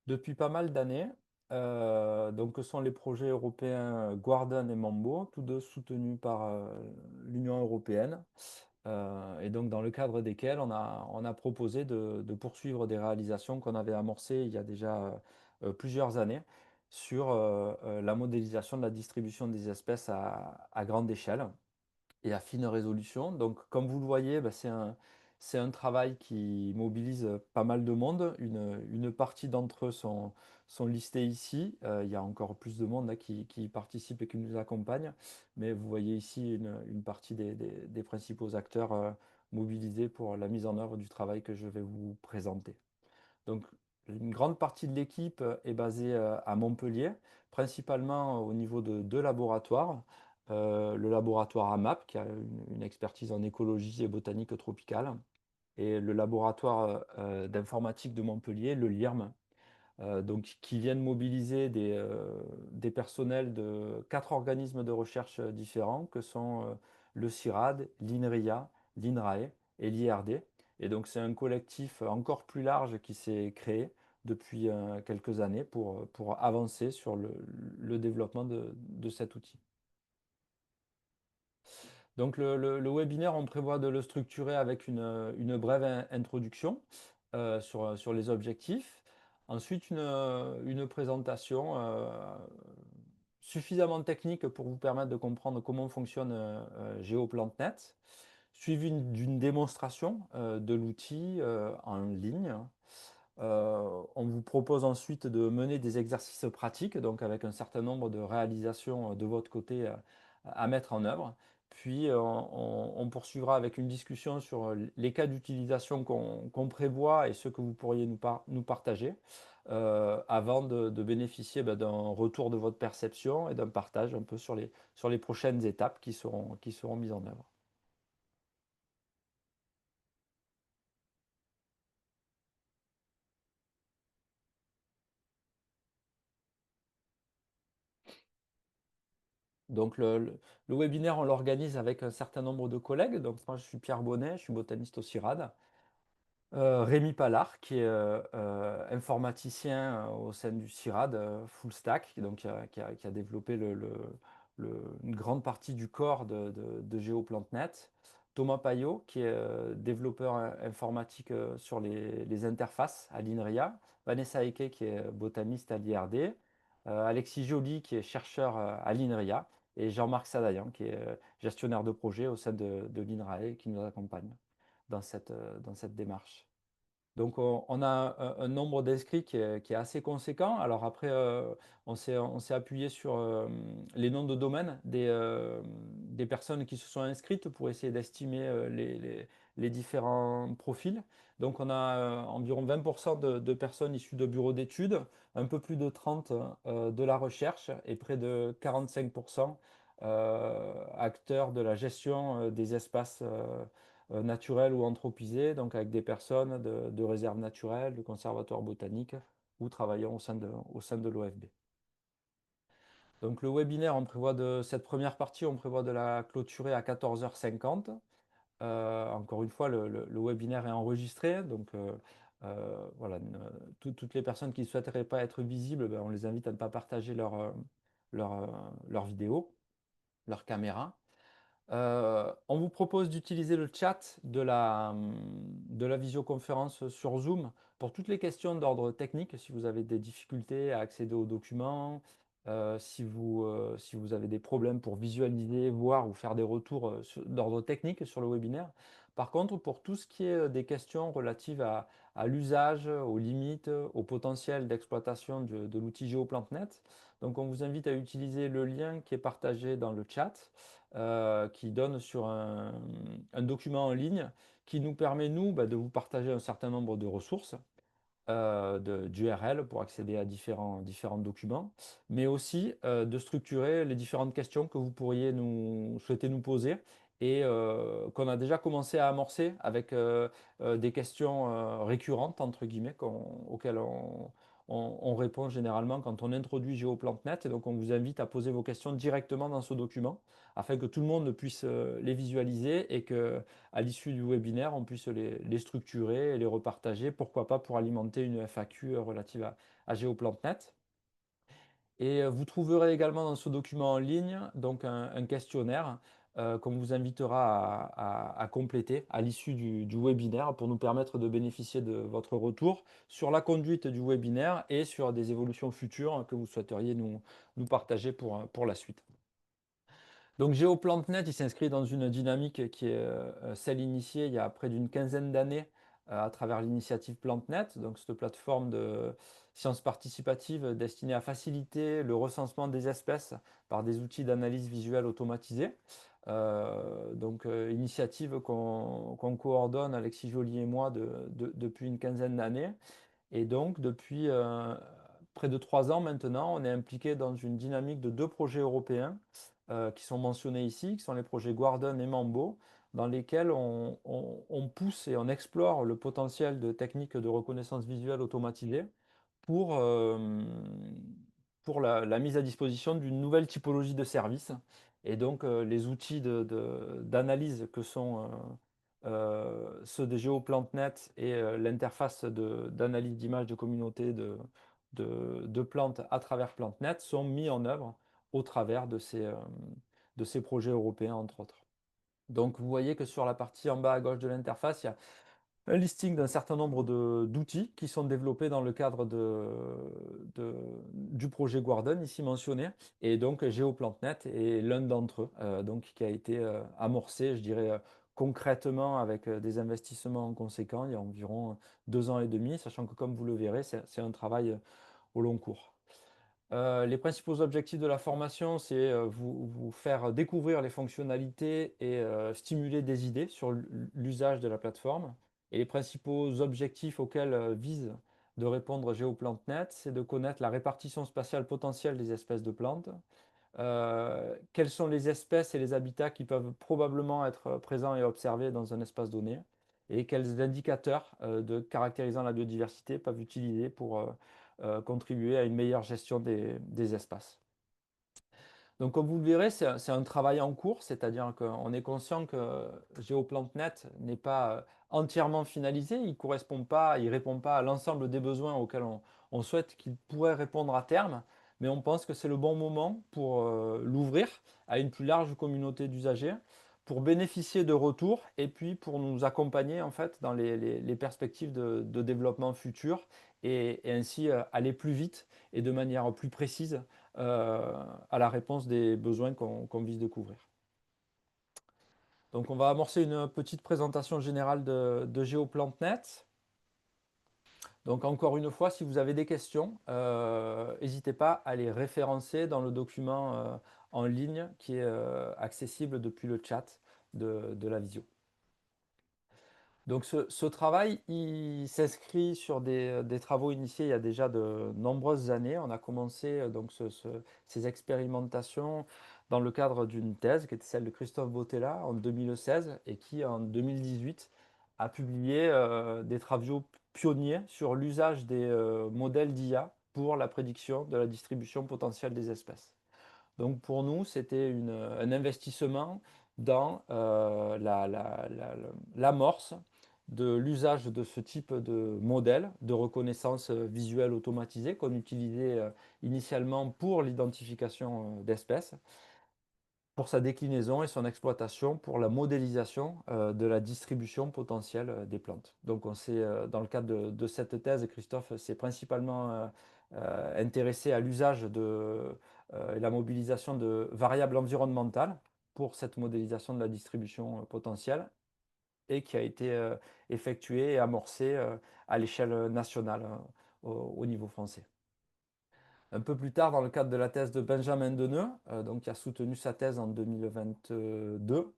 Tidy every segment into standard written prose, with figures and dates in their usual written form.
Depuis pas mal d'années, donc que sont les projets européens Guardian et Mambo, tous deux soutenus par l'Union européenne, et donc dans le cadre desquels on a proposé de poursuivre des réalisations qu'on avait amorcées il y a déjà plusieurs années sur la modélisation de la distribution des espèces à grande échelle et à fine résolution. Donc, comme vous le voyez, bah, c'est un travail qui mobilise pas mal de monde. Une partie d'entre eux sont listés ici. Il y a encore plus de monde là, qui participe et qui nous accompagne. Mais vous voyez ici une partie des principaux acteurs mobilisés pour la mise en œuvre du travail que je vais vous présenter. Donc, une grande partie de l'équipe est basée à Montpellier, principalement au niveau de deux laboratoires. Le laboratoire AMAP, qui a une expertise en écologie et botanique tropicale, et le laboratoire d'informatique de Montpellier, le LIRM, donc, qui viennent mobiliser des personnels de quatre organismes de recherche différents, que sont le CIRAD, l'INRIA, l'INRAE et l'IRD. Et donc, c'est un collectif encore plus large qui s'est créé depuis quelques années pour avancer sur le développement de cet outil. Donc le webinaire, on prévoit de le structurer avec une brève introduction sur les objectifs. Ensuite, une présentation suffisamment technique pour vous permettre de comprendre comment fonctionne GeoPlantNet, suivie d'une démonstration de l'outil en ligne. On vous propose ensuite de mener des exercices pratiques, donc avec un certain nombre de réalisations de votre côté à mettre en œuvre. Puis on poursuivra avec une discussion sur les cas d'utilisation qu'on prévoit et ceux que vous pourriez nous partager avant de bénéficier d'un retour de votre perception et d'un partage un peu sur les prochaines étapes qui seront mises en œuvre. Donc le webinaire, on l'organise avec un certain nombre de collègues. Donc moi, je suis Pierre Bonnet, je suis botaniste au CIRAD. Rémi Pallard, qui est informaticien au sein du CIRAD, full stack, donc qui a développé une grande partie du corps de GeoPlantNet. Thomas Payot, qui est développeur informatique sur les interfaces à l'INRIA. Vanessa Eke, qui est botaniste à l'IRD. Alexis Joly, qui est chercheur à l'INRIA. Et Jean-Marc Sadayan, qui est gestionnaire de projet au sein de l'INRAE, qui nous accompagne dans cette démarche. Donc, on a un nombre d'inscrits qui est assez conséquent. Alors après, on s'est appuyé sur les noms de domaine des personnes qui se sont inscrites pour essayer d'estimer les différents profils. Donc, on a environ 20% de personnes issues de bureaux d'études, un peu plus de 30 de la recherche et près de 45% acteurs de la gestion des espaces naturels ou anthropisés, donc avec des personnes de réserves naturelles, du conservatoire botanique ou travaillant au sein de l'OFB. Donc le webinaire, cette première partie, on prévoit de la clôturer à 14h50. Encore une fois, le webinaire est enregistré, donc voilà, toutes les personnes qui ne souhaiteraient pas être visibles, ben, on les invite à ne pas partager leur, euh, leur vidéo, leur caméra. On vous propose d'utiliser le chat de la visioconférence sur Zoom pour toutes les questions d'ordre technique, si vous avez des difficultés à accéder aux documents, si vous avez des problèmes pour visualiser, voir ou faire des retours d'ordre technique sur le webinaire. Par contre, pour tout ce qui est des questions relatives à l'usage, aux limites, au potentiel d'exploitation de l'outil GeoPlantNet, donc on vous invite à utiliser le lien qui est partagé dans le chat qui donne sur un document en ligne qui nous permet, nous, bah, de vous partager un certain nombre de ressources, d'URL pour accéder à différents documents, mais aussi de structurer les différentes questions que vous pourriez souhaiter nous poser et qu'on a déjà commencé à amorcer avec des questions récurrentes, entre guillemets, auxquelles on répond généralement quand on introduit GeoPlanTnet. Et donc, on vous invite à poser vos questions directement dans ce document afin que tout le monde puisse les visualiser et que, à l'issue du webinaire, on puisse les structurer et les repartager. Pourquoi pas pour alimenter une FAQ relative à GeoPlanTnet. Et vous trouverez également dans ce document en ligne donc un questionnaire qu'on vous invitera à compléter à l'issue du webinaire pour nous permettre de bénéficier de votre retour sur la conduite du webinaire et sur des évolutions futures que vous souhaiteriez nous partager pour la suite. Donc GeoPlanTnet, il s'inscrit dans une dynamique qui est celle initiée il y a près d'une quinzaine d'années à travers l'initiative PlantNet, donc cette plateforme de sciences participatives destinée à faciliter le recensement des espèces par des outils d'analyse visuelle automatisés. Initiative qu'on coordonne Alexis Joly et moi depuis une quinzaine d'années. Et donc, depuis près de 3 ans maintenant, on est impliqué dans une dynamique de 2 projets européens qui sont mentionnés ici, qui sont les projets Guardian et Mambo, dans lesquels on pousse et on explore le potentiel de techniques de reconnaissance visuelle automatisée pour, euh, pour la mise à disposition d'une nouvelle typologie de services. Et donc, les outils d'analyse que sont ceux de GeoPlantNet et l'interface d'analyse d'images de communautés de plantes à travers PlantNet sont mis en œuvre au travers de ces projets européens, entre autres. Donc, vous voyez que sur la partie en bas à gauche de l'interface, il y a un listing d'un certain nombre d'outils qui sont développés dans le cadre du projet Guardian, ici mentionné. Et donc, GeoPlantNet est l'un d'entre eux, donc, qui a été amorcé, je dirais, concrètement avec des investissements conséquents il y a environ 2 ans et demi, sachant que, comme vous le verrez, c'est un travail au long cours. Les principaux objectifs de la formation, c'est vous faire découvrir les fonctionnalités et stimuler des idées sur l'usage de la plateforme. Et les principaux objectifs auxquels vise de répondre GeoPlantNet, c'est de connaître la répartition spatiale potentielle des espèces de plantes, quelles sont les espèces et les habitats qui peuvent probablement être présents et observés dans un espace donné, et quels indicateurs caractérisant la biodiversité peuvent utiliser pour contribuer à une meilleure gestion des espaces. Donc, comme vous le verrez, c'est un travail en cours, c'est-à-dire qu'on est conscient que GeoPlantNet n'est pas entièrement finalisé, il correspond pas, il répond pas à l'ensemble des besoins auxquels on souhaite qu'il pourrait répondre à terme, mais on pense que c'est le bon moment pour l'ouvrir à une plus large communauté d'usagers, pour bénéficier de retours et puis pour nous accompagner en fait dans les perspectives de développement futur et ainsi aller plus vite et de manière plus précise à la réponse des besoins qu'on vise de couvrir. Donc on va amorcer une petite présentation générale de GeoPlantNet. Donc encore une fois, si vous avez des questions, n'hésitez pas à les référencer dans le document en ligne qui est accessible depuis le chat de la visio. Donc ce travail, il s'inscrit sur des travaux initiés il y a déjà de nombreuses années. On a commencé ces expérimentations dans le cadre d'une thèse qui était celle de Christophe Bottella en 2016 et qui en 2018 a publié des travaux pionniers sur l'usage des modèles d'IA pour la prédiction de la distribution potentielle des espèces. Donc pour nous, c'était un investissement dans l'amorce de l'usage de ce type de modèle de reconnaissance visuelle automatisée qu'on utilisait initialement pour l'identification d'espèces, pour sa déclinaison et son exploitation pour la modélisation de la distribution potentielle des plantes. Donc dans le cadre de cette thèse, Christophe s'est principalement intéressé à l'usage et la mobilisation de variables environnementales pour cette modélisation de la distribution potentielle et qui a été effectuée et amorcée à l'échelle nationale au niveau français. Un peu plus tard, dans le cadre de la thèse de Benjamin Deneux, qui a soutenu sa thèse en 2022,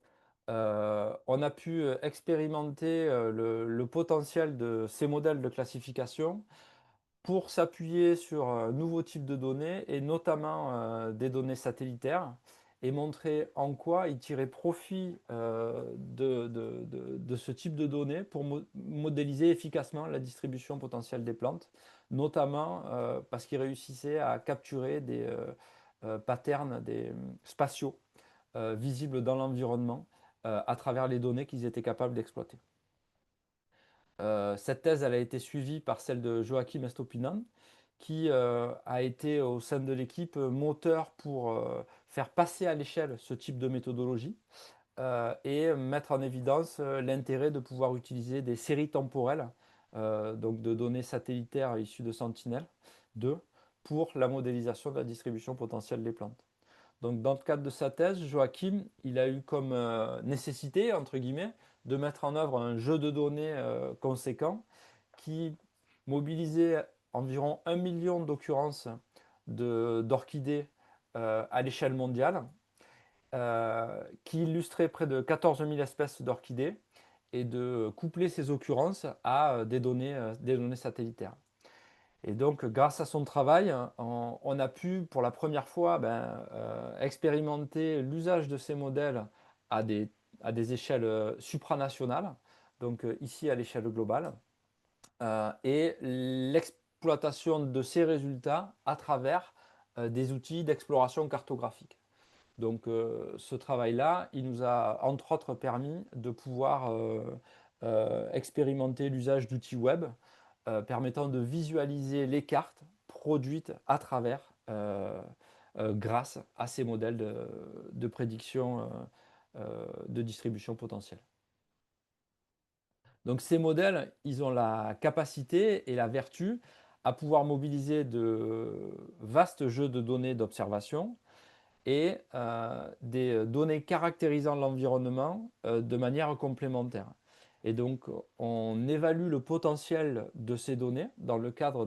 on a pu expérimenter le potentiel de ces modèles de classification pour s'appuyer sur un nouveau type de données et notamment des données satellitaires et montrer en quoi il tirait profit de ce type de données pour modéliser efficacement la distribution potentielle des plantes, notamment parce qu'il réussissait à capturer des patterns spatiaux visibles dans l'environnement à travers les données qu'ils étaient capables d'exploiter. Cette thèse elle a été suivie par celle de Joachim Estopinan, qui a été au sein de l'équipe moteur pour faire passer à l'échelle ce type de méthodologie et mettre en évidence l'intérêt de pouvoir utiliser des séries temporelles, donc de données satellitaires issues de Sentinel-2, pour la modélisation de la distribution potentielle des plantes. Donc, dans le cadre de sa thèse, Joachim, il a eu comme nécessité, entre guillemets, de mettre en œuvre un jeu de données conséquent qui mobilisait environ 1 million d'occurrences d'orchidées à l'échelle mondiale, qui illustrait près de 14 000 espèces d'orchidées et de coupler ces occurrences à des données satellitaires. Et donc, grâce à son travail, on a pu, pour la première fois, expérimenter l'usage de ces modèles à à des échelles supranationales, donc ici à l'échelle globale, et l'exploitation de ces résultats à travers des outils d'exploration cartographique. Donc ce travail-là, il nous a entre autres permis de pouvoir expérimenter l'usage d'outils web permettant de visualiser les cartes produites à travers grâce à ces modèles de prédiction de distribution potentielle. Donc ces modèles, ils ont la capacité et la vertu à pouvoir mobiliser de vastes jeux de données d'observation et des données caractérisant l'environnement de manière complémentaire. Et donc, on évalue le potentiel de ces données dans le cadre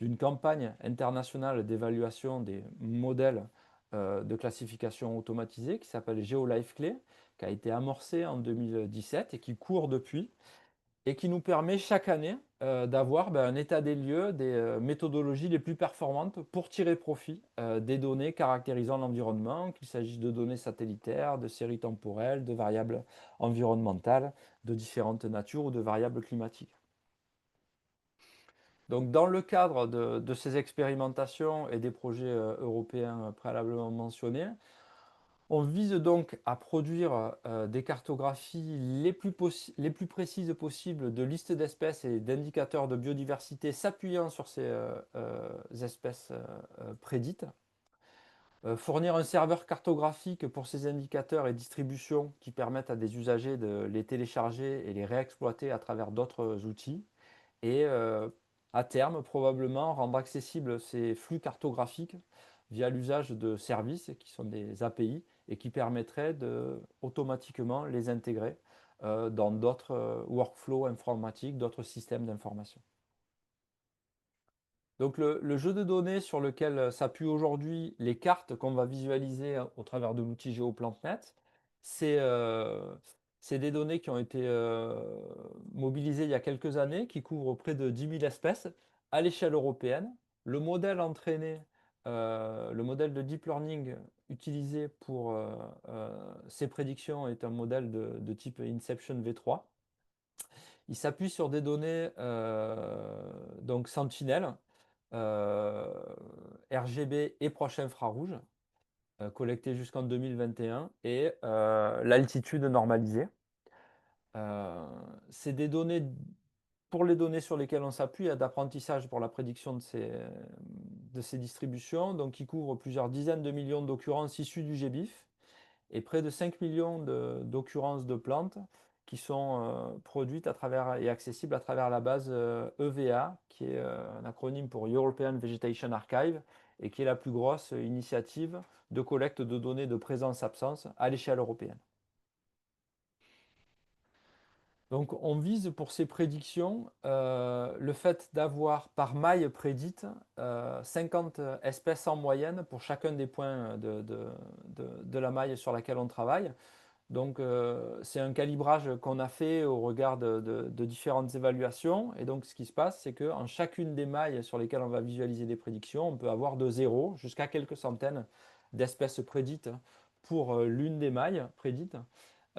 d'une campagne internationale d'évaluation des modèles de classification automatisée qui s'appelle GeoLifeClay, qui a été amorcée en 2017 et qui court depuis, et qui nous permet chaque année d'avoir un état des lieux des méthodologies les plus performantes pour tirer profit des données caractérisant l'environnement, qu'il s'agisse de données satellitaires, de séries temporelles, de variables environnementales, de différentes natures ou de variables climatiques. Donc, dans le cadre de ces expérimentations et des projets européens préalablement mentionnés, on vise donc à produire des cartographies les plus précises possibles de listes d'espèces et d'indicateurs de biodiversité s'appuyant sur ces espèces prédites. Fournir un serveur cartographique pour ces indicateurs et distributions qui permettent à des usagers de les télécharger et les réexploiter à travers d'autres outils. Et à terme, probablement, rendre accessibles ces flux cartographiques via l'usage de services qui sont des API et qui permettraient de automatiquement les intégrer dans d'autres workflows informatiques, d'autres systèmes d'information. Donc le jeu de données sur lequel s'appuient aujourd'hui les cartes qu'on va visualiser au travers de l'outil GeoPlantNet, c'est des données qui ont été mobilisées il y a quelques années, qui couvrent près de 10 000 espèces à l'échelle européenne. Le modèle entraîné, le modèle de deep learning utilisé pour ces prédictions est un modèle de type Inception V3. Il s'appuie sur des données donc Sentinel, RGB et proche infrarouge, collectées jusqu'en 2021, et l'altitude normalisée. C'est des données, pour les données sur lesquelles on s'appuie, d'apprentissage pour la prédiction de ces distributions, donc qui couvrent plusieurs dizaines de millions d'occurrences issues du GBIF et près de 5 millions d'occurrences de plantes qui sont produites à travers et accessibles à travers la base EVA, qui est un acronyme pour European Vegetation Archive, et qui est la plus grosse initiative de collecte de données de présence-absence à l'échelle européenne. Donc on vise pour ces prédictions le fait d'avoir par maille prédite 50 espèces en moyenne pour chacun des points de la maille sur laquelle on travaille. Donc c'est un calibrage qu'on a fait au regard de différentes évaluations. Et donc ce qui se passe, c'est qu'en chacune des mailles sur lesquelles on va visualiser des prédictions, on peut avoir de 0 jusqu'à quelques centaines d'espèces prédites pour l'une des mailles prédites,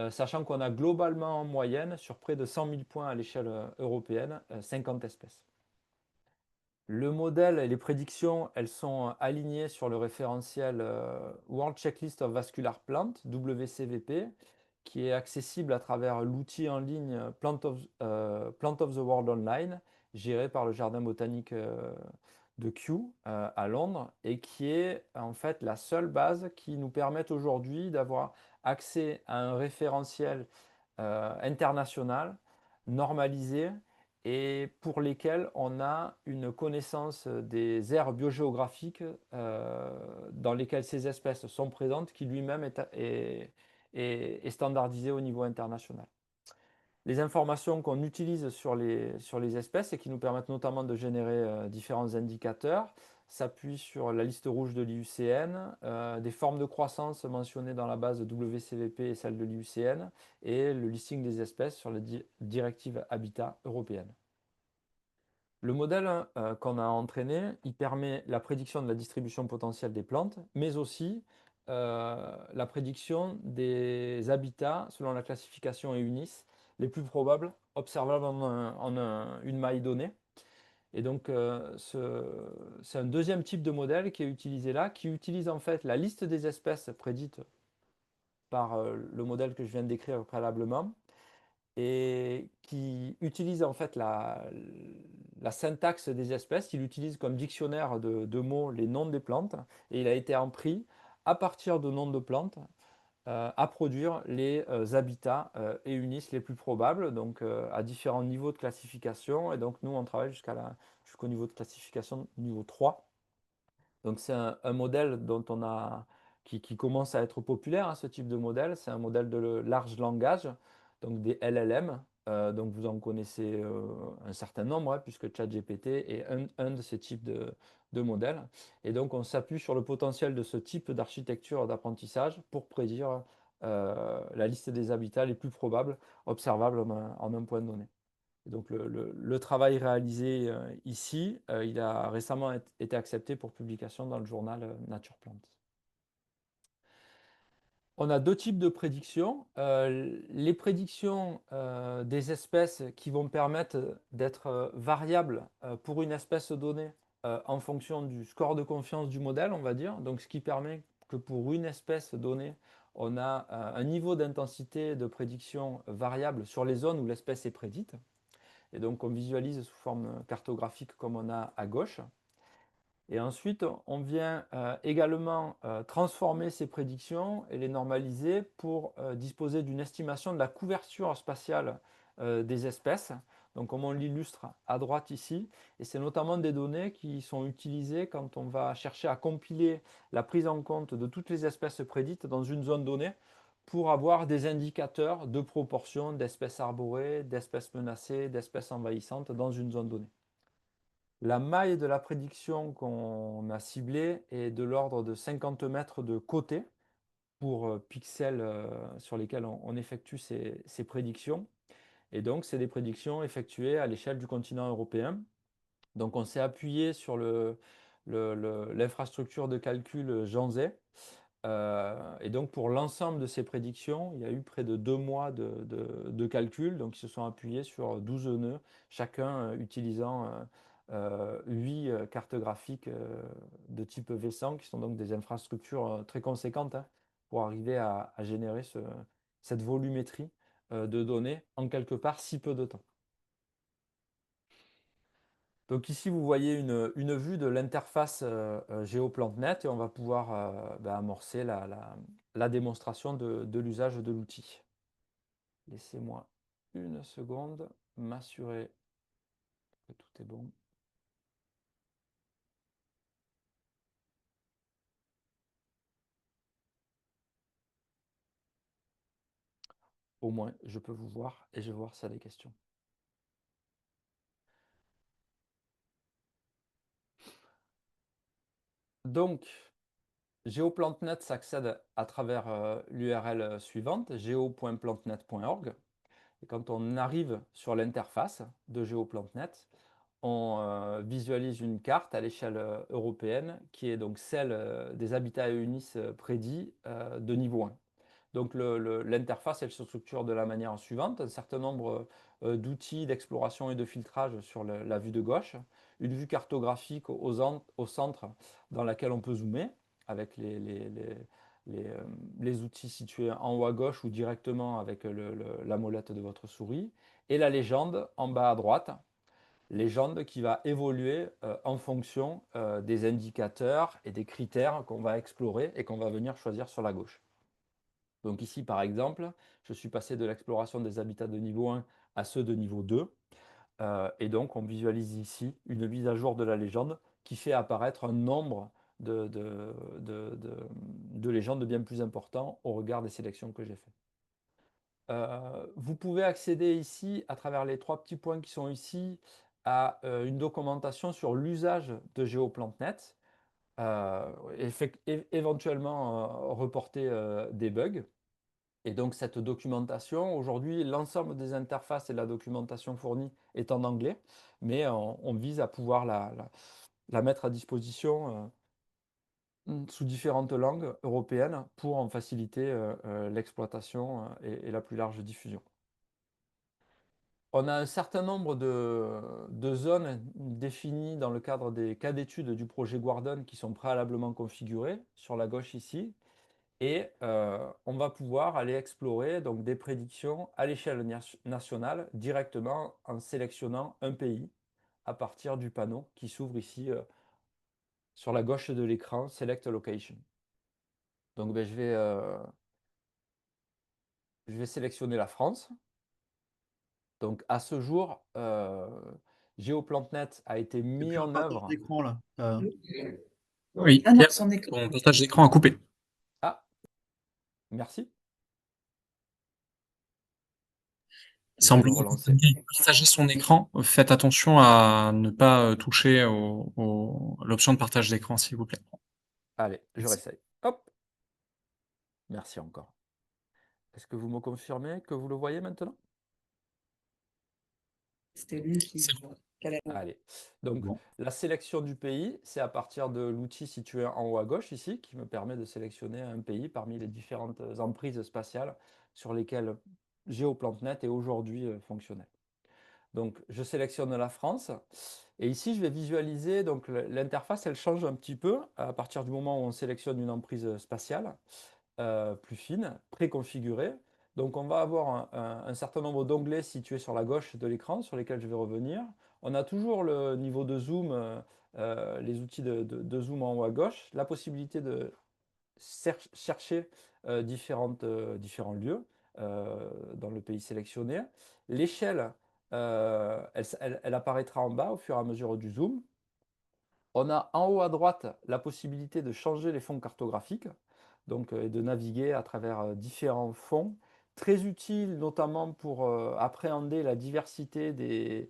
sachant qu'on a globalement en moyenne, sur près de 100 000 points à l'échelle européenne, 50 espèces. Le modèle et les prédictions, elles sont alignées sur le référentiel World Checklist of Vascular Plant, WCVP, qui est accessible à travers l'outil en ligne Plant of the World Online, géré par le Jardin botanique de Kew à Londres, et qui est en fait la seule base qui nous permet aujourd'hui d'avoir accès à un référentiel international normalisé et pour lesquels on a une connaissance des aires biogéographiques dans lesquelles ces espèces sont présentes, qui lui-même est standardisé au niveau international. Les informations qu'on utilise sur les espèces et qui nous permettent notamment de générer différents indicateurs s'appuient sur la liste rouge de l'IUCN, des formes de croissance mentionnées dans la base WCVP et celle de l'IUCN, et le listing des espèces sur la directive Habitat européenne. Le modèle qu'on a entraîné, il permet la prédiction de la distribution potentielle des plantes, mais aussi la prédiction des habitats selon la classification EUNIS les plus probables, observables en une maille donnée. Et donc, c'est un deuxième type de modèle qui est utilisé là, qui utilise en fait la liste des espèces prédites par le modèle que je viens de décrire préalablement, et qui utilise en fait la syntaxe des espèces. Il utilise comme dictionnaire de mots les noms des plantes, et il a été appris à partir de noms de plantes à produire les habitats et UNIS les plus probables, donc à différents niveaux de classification. Et donc nous, on travaille jusqu'au niveau de classification niveau 3. Donc c'est un modèle qui commence à être populaire, hein, ce type de modèle. C'est un modèle de large langage, donc des LLM. Donc vous en connaissez un certain nombre, hein, puisque ChatGPT est un de ces types de modèles. Et donc on s'appuie sur le potentiel de ce type d'architecture d'apprentissage pour prédire la liste des habitats les plus probables observables en un point donné. Et donc le travail réalisé ici, il a récemment été accepté pour publication dans le journal Nature Plants. On a deux types de prédictions. Les prédictions des espèces qui vont permettre d'être variables pour une espèce donnée en fonction du score de confiance du modèle, on va dire. Donc ce qui permet que pour une espèce donnée, on a un niveau d'intensité de prédiction variable sur les zones où l'espèce est prédite. Et donc on visualise sous forme cartographique comme on a à gauche. Et ensuite, on vient également transformer ces prédictions et les normaliser pour disposer d'une estimation de la couverture spatiale des espèces. Donc comme on l'illustre à droite ici, et c'est notamment des données qui sont utilisées quand on va chercher à compiler la prise en compte de toutes les espèces prédites dans une zone donnée pour avoir des indicateurs de proportion d'espèces arborées, d'espèces menacées, d'espèces envahissantes dans une zone donnée. La maille de la prédiction qu'on a ciblée est de l'ordre de 50 mètres de côté pour pixels sur lesquels on effectue ces prédictions. Et donc, c'est des prédictions effectuées à l'échelle du continent européen. Donc, on s'est appuyé sur l'infrastructure de calcul Janzé. Et donc, pour l'ensemble de ces prédictions, il y a eu près de 2 mois de calcul. Donc, ils se sont appuyés sur 12 nœuds, chacun utilisant 8 cartes graphiques de type V100, qui sont donc des infrastructures très conséquentes, hein, pour arriver à générer cette volumétrie de données en quelque part si peu de temps. Donc ici, vous voyez une vue de l'interface GeoPlantNet, et on va pouvoir amorcer la démonstration de l'usage de l'outil. Laissez-moi une seconde, m'assurer que tout est bon. Au moins, je peux vous voir et je vais voir s'il y a des questions. Donc, GeoPlantNet s'accède à travers l'URL suivante, geo.plantnet.org. Et quand on arrive sur l'interface de GeoPlantNet, on visualise une carte à l'échelle européenne qui est donc celle des habitats EUNIS prédits de niveau 1. Donc l'interface, elle se structure de la manière suivante, un certain nombre d'outils d'exploration et de filtrage sur la vue de gauche, une vue cartographique au centre dans laquelle on peut zoomer avec les outils situés en haut à gauche ou directement avec la molette de votre souris, et la légende en bas à droite, légende qui va évoluer en fonction des indicateurs et des critères qu'on va explorer et qu'on va venir choisir sur la gauche. Donc ici, par exemple, je suis passé de l'exploration des habitats de niveau 1 à ceux de niveau 2. Et donc, on visualise ici une mise à jour de la légende qui fait apparaître un nombre de légendes bien plus important au regard des sélections que j'ai faites. Vous pouvez accéder ici, à travers les 3 petits points qui sont ici, à une documentation sur l'usage de GeoPlantNet, éventuellement reporter des bugs. Et donc cette documentation, aujourd'hui, l'ensemble des interfaces et la documentation fournie est en anglais, mais on vise à pouvoir la mettre à disposition sous différentes langues européennes pour en faciliter l'exploitation et la plus large diffusion. On a un certain nombre de zones définies dans le cadre des cas d'études du projet Guardon qui sont préalablement configurées sur la gauche ici. Et on va pouvoir aller explorer donc, des prédictions à l'échelle nationale directement en sélectionnant un pays à partir du panneau qui s'ouvre ici sur la gauche de l'écran, Select Location. Donc ben, je vais sélectionner la France. Donc à ce jour, GeoPlantNet a été C'est mis plus un en partage œuvre. d'écran là. Oui, Ah non, Pierre, son écran. ton partage d'écran a coupé. Ah, merci. Il Je vais le semblerait que relancer. vous partagez son écran. Faites attention à ne pas toucher l'option de partage d'écran, s'il vous plaît. Allez, je Merci. réessaye. Hop, merci encore. Est-ce que vous me confirmez que vous le voyez maintenant? C'était lui qui C'est bon. Allez, donc Bon. la sélection du pays, c'est à partir de l'outil situé en haut à gauche ici, qui me permet de sélectionner un pays parmi les différentes emprises spatiales sur lesquelles GeoPlantNet est aujourd'hui fonctionnel. Donc je sélectionne la France, et ici je vais visualiser, donc l'interface elle change un petit peu à partir du moment où on sélectionne une emprise spatiale plus fine, préconfigurée. Donc on va avoir un certain nombre d'onglets situés sur la gauche de l'écran sur lesquels je vais revenir. On a toujours le niveau de zoom, les outils de zoom en haut à gauche, la possibilité de chercher différents lieux dans le pays sélectionné. L'échelle, elle apparaîtra en bas au fur et à mesure du zoom. On a en haut à droite la possibilité de changer les fonds cartographiques, donc et de naviguer à travers différents fonds, très utile notamment pour appréhender la diversité des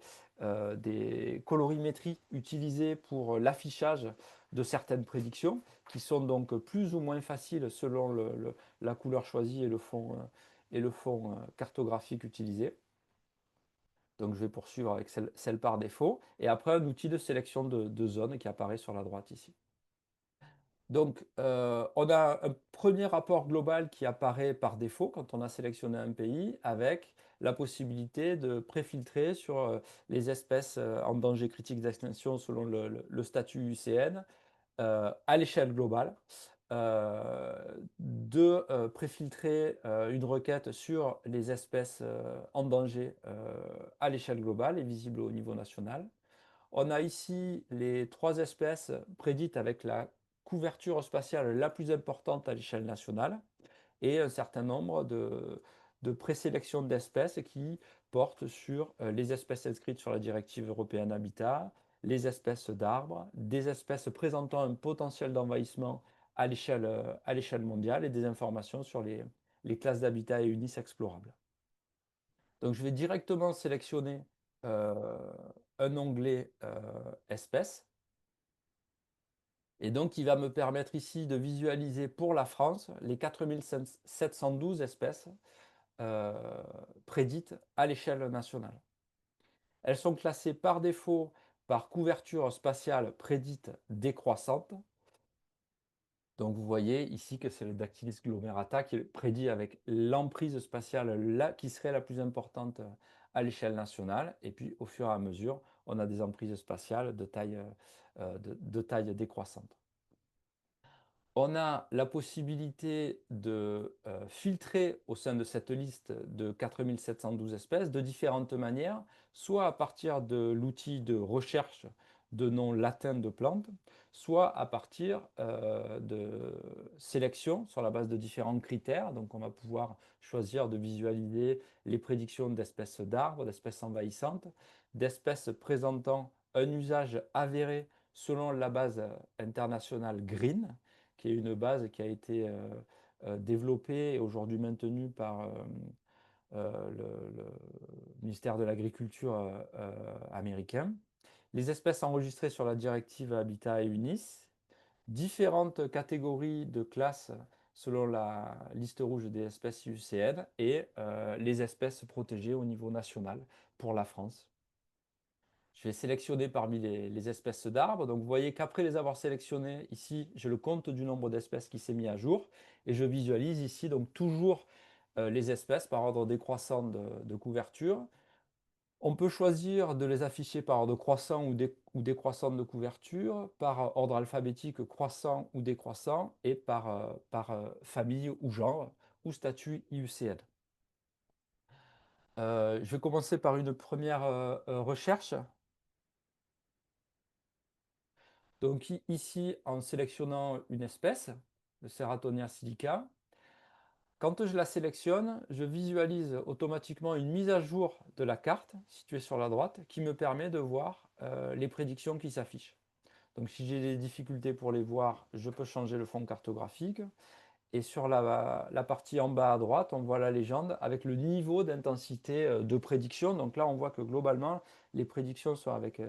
colorimétries utilisées pour l'affichage de certaines prédictions, qui sont donc plus ou moins faciles selon la couleur choisie et le fond cartographique utilisé. Donc je vais poursuivre avec celle par défaut. Et après, un outil de sélection de zones qui apparaît sur la droite ici. Donc, on a un premier rapport global qui apparaît par défaut quand on a sélectionné un pays, avec la possibilité de préfiltrer sur les espèces en danger critique d'extinction selon le statut UCN à l'échelle globale, de préfiltrer une requête sur les espèces en danger à l'échelle globale et visible au niveau national. On a ici les 3 espèces prédites avec la couverture spatiale la plus importante à l'échelle nationale et un certain nombre de présélections d'espèces qui portent sur les espèces inscrites sur la directive européenne Habitat, les espèces d'arbres, des espèces présentant un potentiel d'envahissement à l'échelle mondiale et des informations sur les classes d'habitat et UNIS explorables. Donc je vais directement sélectionner un onglet espèces. Et donc, il va me permettre ici de visualiser pour la France les 4712 espèces prédites à l'échelle nationale. Elles sont classées par défaut par couverture spatiale prédite décroissante. Donc vous voyez ici que c'est le Dactylis glomerata qui est prédit avec l'emprise spatiale là, qui serait la plus importante à l'échelle nationale. Et puis au fur et à mesure, on a des emprises spatiales de taille décroissante. On a la possibilité de filtrer au sein de cette liste de 4712 espèces de différentes manières, soit à partir de l'outil de recherche de noms latins de plantes, soit à partir de sélection sur la base de différents critères. Donc on va pouvoir choisir de visualiser les prédictions d'espèces d'arbres, d'espèces envahissantes, d'espèces présentant un usage avéré selon la base internationale GREEN, qui est une base qui a été développée et aujourd'hui maintenue par le ministère de l'Agriculture américain. Les espèces enregistrées sur la directive Habitat et UNIS, différentes catégories de classes selon la liste rouge des espèces IUCN et les espèces protégées au niveau national pour la France. Je vais sélectionner parmi les espèces d'arbres. Donc vous voyez qu'après les avoir sélectionnées, ici, j'ai le compte du nombre d'espèces qui s'est mis à jour. Et je visualise ici donc toujours les espèces par ordre décroissant de couverture. On peut choisir de les afficher par ordre croissant ou décroissant de couverture, par ordre alphabétique croissant ou décroissant, et par famille ou genre ou statut IUCN. Je vais commencer par une première recherche. Donc ici, en sélectionnant une espèce, le Ceratonia silica, quand je la sélectionne, je visualise automatiquement une mise à jour de la carte située sur la droite qui me permet de voir les prédictions qui s'affichent. Donc si j'ai des difficultés pour les voir, je peux changer le fond cartographique. Et sur la partie en bas à droite, on voit la légende avec le niveau d'intensité de prédiction. Donc là, on voit que globalement, les prédictions sont avec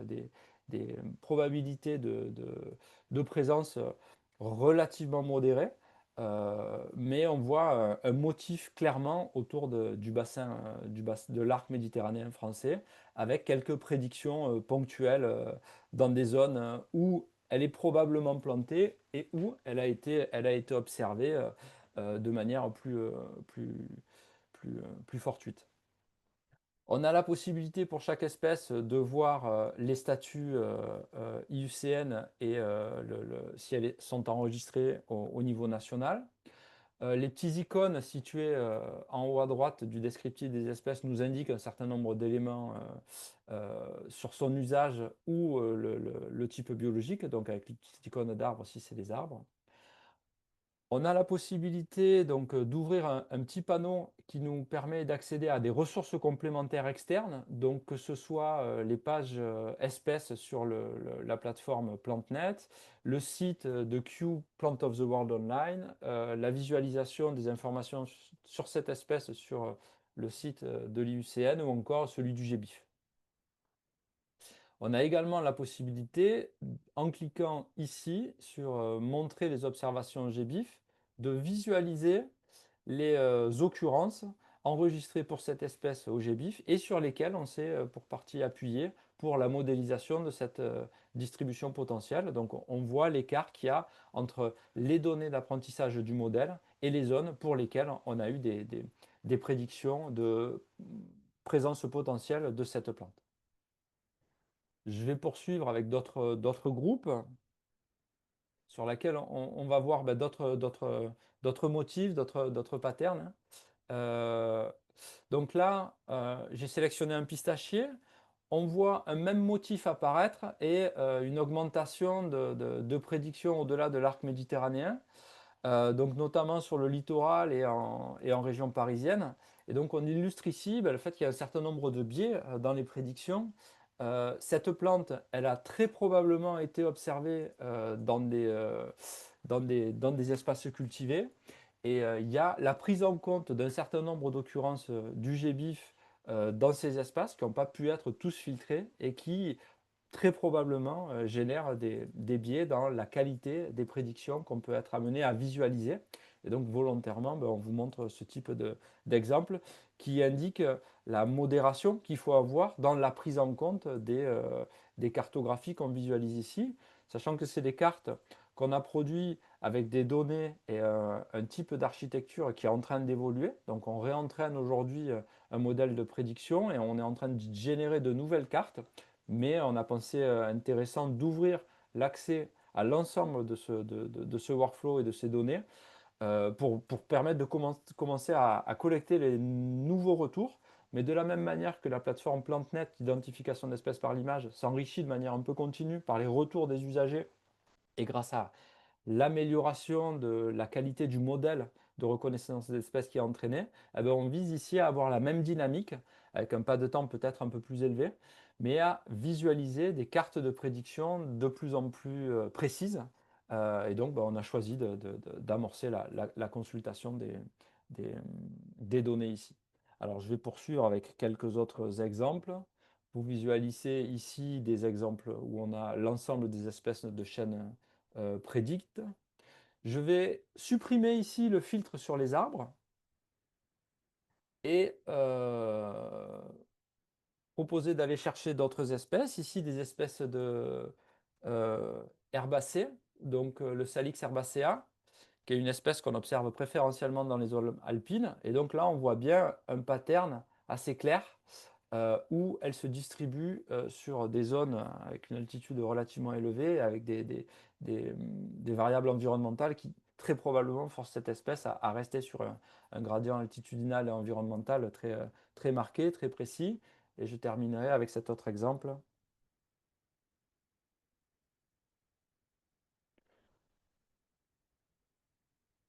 des probabilités de présence relativement modérées. Mais on voit un motif clairement autour du bassin, de l'arc méditerranéen français, avec quelques prédictions ponctuelles dans des zones où elle est probablement plantée et où elle a été observée de manière plus fortuite. On a la possibilité pour chaque espèce de voir les statuts IUCN et si elles sont enregistrées au niveau national. Les petits icônes situés en haut à droite du descriptif des espèces nous indiquent un certain nombre d'éléments sur son usage ou le type biologique, donc avec les petites icônes d'arbres si c'est des arbres. On a la possibilité donc d'ouvrir un petit panneau qui nous permet d'accéder à des ressources complémentaires externes, donc que ce soit les pages espèces sur la plateforme PlantNet, le site de Kew Plant of the World Online, la visualisation des informations sur cette espèce sur le site de l'IUCN ou encore celui du GBIF. On a également la possibilité, en cliquant ici sur montrer les observations GBIF, de visualiser les occurrences enregistrées pour cette espèce au GBIF et sur lesquelles on s'est pour partie appuyé pour la modélisation de cette distribution potentielle. Donc on voit l'écart qu'il y a entre les données d'apprentissage du modèle et les zones pour lesquelles on a eu des prédictions de présence potentielle de cette plante. Je vais poursuivre avec d'autres groupes sur lesquels on va voir d'autres motifs, d'autres patterns. Donc là, j'ai sélectionné un pistachier. On voit un même motif apparaître et une augmentation de prédiction au-delà de l'arc méditerranéen. Donc notamment sur le littoral et en région parisienne. Et donc on illustre ici le fait qu'il y a un certain nombre de biais dans les prédictions. Cette plante, elle a très probablement été observée dans des espaces cultivés. Et il y a la prise en compte d'un certain nombre d'occurrences du GBIF dans ces espaces qui n'ont pas pu être tous filtrés et qui très probablement génère des biais dans la qualité des prédictions qu'on peut être amené à visualiser. Et donc volontairement, on vous montre ce type d'exemple qui indique la modération qu'il faut avoir dans la prise en compte des cartographies qu'on visualise ici, sachant que c'est des cartes qu'on a produites avec des données et un type d'architecture qui est en train d'évoluer. Donc on réentraîne aujourd'hui un modèle de prédiction et on est en train de générer de nouvelles cartes, mais on a pensé intéressant d'ouvrir l'accès à l'ensemble de ce workflow et de ces données pour permettre de commencer à collecter les nouveaux retours. Mais de la même manière que la plateforme PlanteNet d'identification d'espèces par l'image s'enrichit de manière un peu continue par les retours des usagers et grâce à l'amélioration de la qualité du modèle de reconnaissance d'espèces qui est entraîné, eh bien, on vise ici à avoir la même dynamique, avec un pas de temps peut-être un peu plus élevé, mais à visualiser des cartes de prédiction de plus en plus précises. Et donc, ben, on a choisi d'amorcer la consultation des, des données ici. Alors, je vais poursuivre avec quelques autres exemples. Vous visualisez ici des exemples où on a l'ensemble des espèces de chaînes prédictes. Je vais supprimer ici le filtre sur les arbres et proposer d'aller chercher d'autres espèces. Ici, des espèces de herbacées, donc le Salix herbacea, qui est une espèce qu'on observe préférentiellement dans les zones alpines. Et donc là, on voit bien un pattern assez clair où elle se distribue sur des zones avec une altitude relativement élevée, avec des variables environnementales qui très probablement forcent cette espèce à rester sur un gradient altitudinal et environnemental très marqué, très précis. Et je terminerai avec cet autre exemple.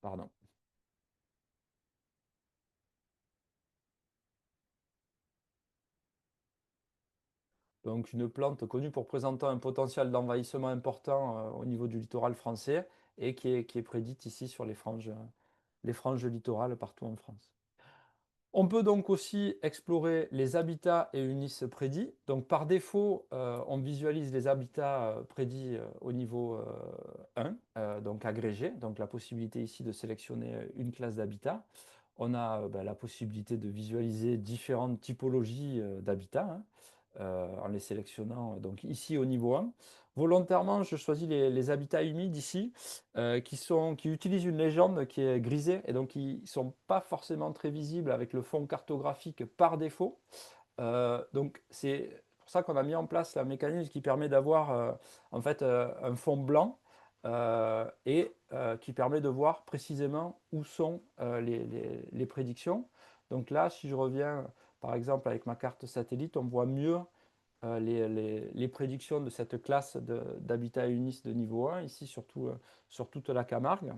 Pardon. Donc une plante connue pour présenter un potentiel d'envahissement important au niveau du littoral français et qui est prédite ici sur les franges littorales partout en France. On peut donc aussi explorer les habitats et UNIS prédits. Donc par défaut, on visualise les habitats prédits au niveau 1, donc agrégé, donc la possibilité ici de sélectionner une classe d'habitat. On a la possibilité de visualiser différentes typologies d'habitats, hein, en les sélectionnant donc ici au niveau 1. Volontairement, je choisis les habitats humides ici, qui utilisent une légende qui est grisée et donc qui ne sont pas forcément très visibles avec le fond cartographique par défaut. Donc c'est pour ça qu'on a mis en place un mécanisme qui permet d'avoir en fait un fond blanc et qui permet de voir précisément où sont les prédictions. Donc là, si je reviens par exemple avec ma carte satellite, on voit mieux les prédictions de cette classe d'habitat UNIS de niveau 1, ici surtout sur toute la Camargue.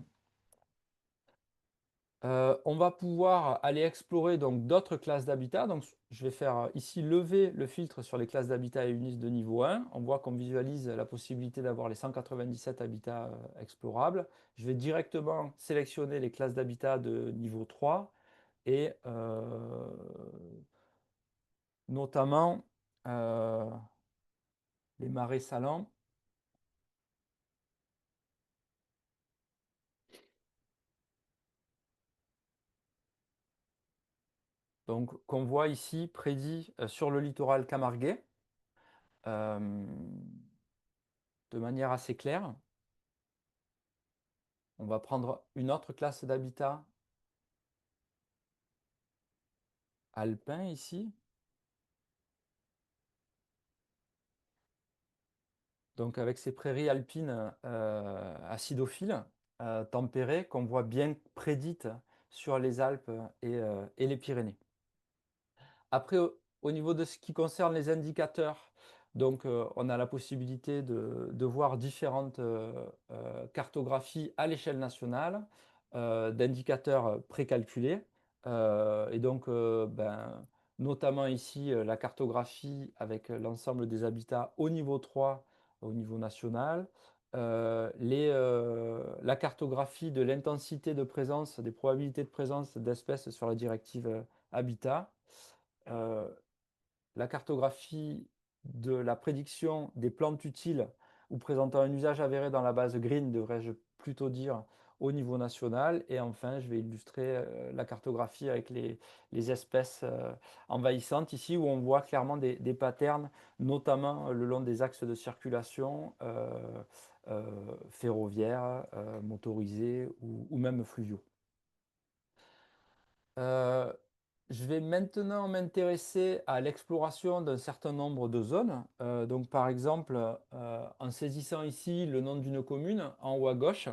On va pouvoir aller explorer donc d'autres classes d'habitat. Donc, je vais faire ici lever le filtre sur les classes d'habitat et UNIS de niveau 1. On voit qu'on visualise la possibilité d'avoir les 197 habitats explorables. Je vais directement sélectionner les classes d'habitat de niveau 3 et notamment les marais salants. Donc, qu'on voit ici prédit sur le littoral camarguais euh, de manière assez claire. On va prendre une autre classe d'habitat alpin ici. Donc avec ces prairies alpines acidophiles, tempérées, qu'on voit bien prédites sur les Alpes et les Pyrénées. Après, au niveau de ce qui concerne les indicateurs, donc on a la possibilité de voir différentes cartographies à l'échelle nationale, d'indicateurs précalculés. Et donc, notamment ici, la cartographie avec l'ensemble des habitats au niveau 3, au niveau national. La cartographie de l'intensité de présence, des probabilités de présence d'espèces sur la directive Habitat. euh, la cartographie de la prédiction des plantes utiles ou présentant un usage avéré dans la base green, devrais-je plutôt dire, au niveau national. Et enfin, je vais illustrer la cartographie avec les espèces envahissantes ici, où on voit clairement des patterns, notamment le long des axes de circulation euh, ferroviaires, motorisés ou même fluviaux. Euh, je vais maintenant m'intéresser à l'exploration d'un certain nombre de zones. Donc, par exemple, en saisissant ici le nom d'une commune en haut à gauche,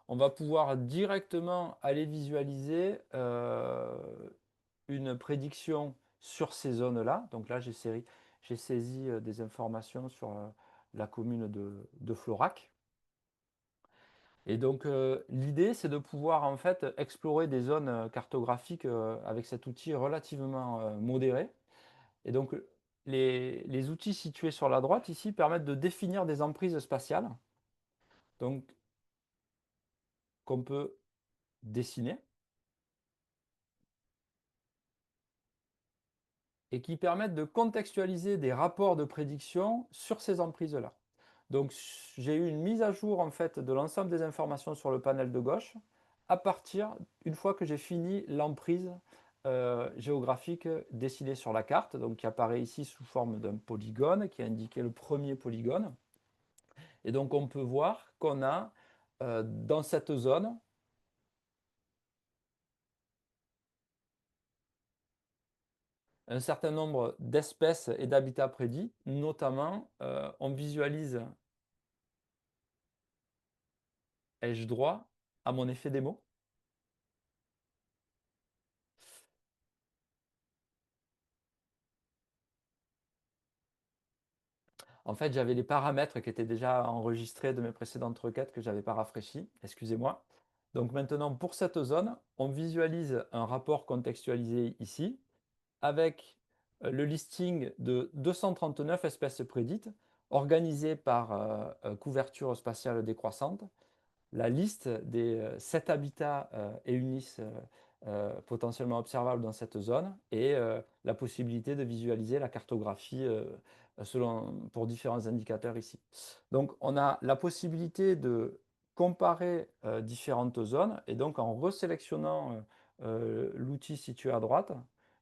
on va pouvoir directement aller visualiser une prédiction sur ces zones-là. Donc là, j'ai saisi des informations sur la commune de Florac. Et donc, l'idée, c'est de pouvoir en fait explorer des zones cartographiques avec cet outil relativement modéré. Et donc, les outils situés sur la droite ici permettent de définir des emprises spatiales, donc qu'on peut dessiner et qui permettent de contextualiser des rapports de prédiction sur ces emprises-là. Donc, j'ai eu une mise à jour en fait de l'ensemble des informations sur le panel de gauche à partir, une fois que j'ai fini l'emprise géographique dessinée sur la carte, donc qui apparaît ici sous forme d'un polygone, qui a indiqué le premier polygone. Et donc, on peut voir qu'on a dans cette zone un certain nombre d'espèces et d'habitats prédits, notamment on visualise, ai-je droit à mon effet démo? En fait, j'avais les paramètres qui étaient déjà enregistrés de mes précédentes requêtes que je n'avais pas rafraîchies, excusez-moi. Donc maintenant, pour cette zone, on visualise un rapport contextualisé ici, avec le listing de 239 espèces prédites, organisées par couverture spatiale décroissante, la liste des 7 habitats et UNIS potentiellement observables dans cette zone et la possibilité de visualiser la cartographie pour différents indicateurs ici. Donc on a la possibilité de comparer différentes zones et donc en resélectionnant l'outil situé à droite,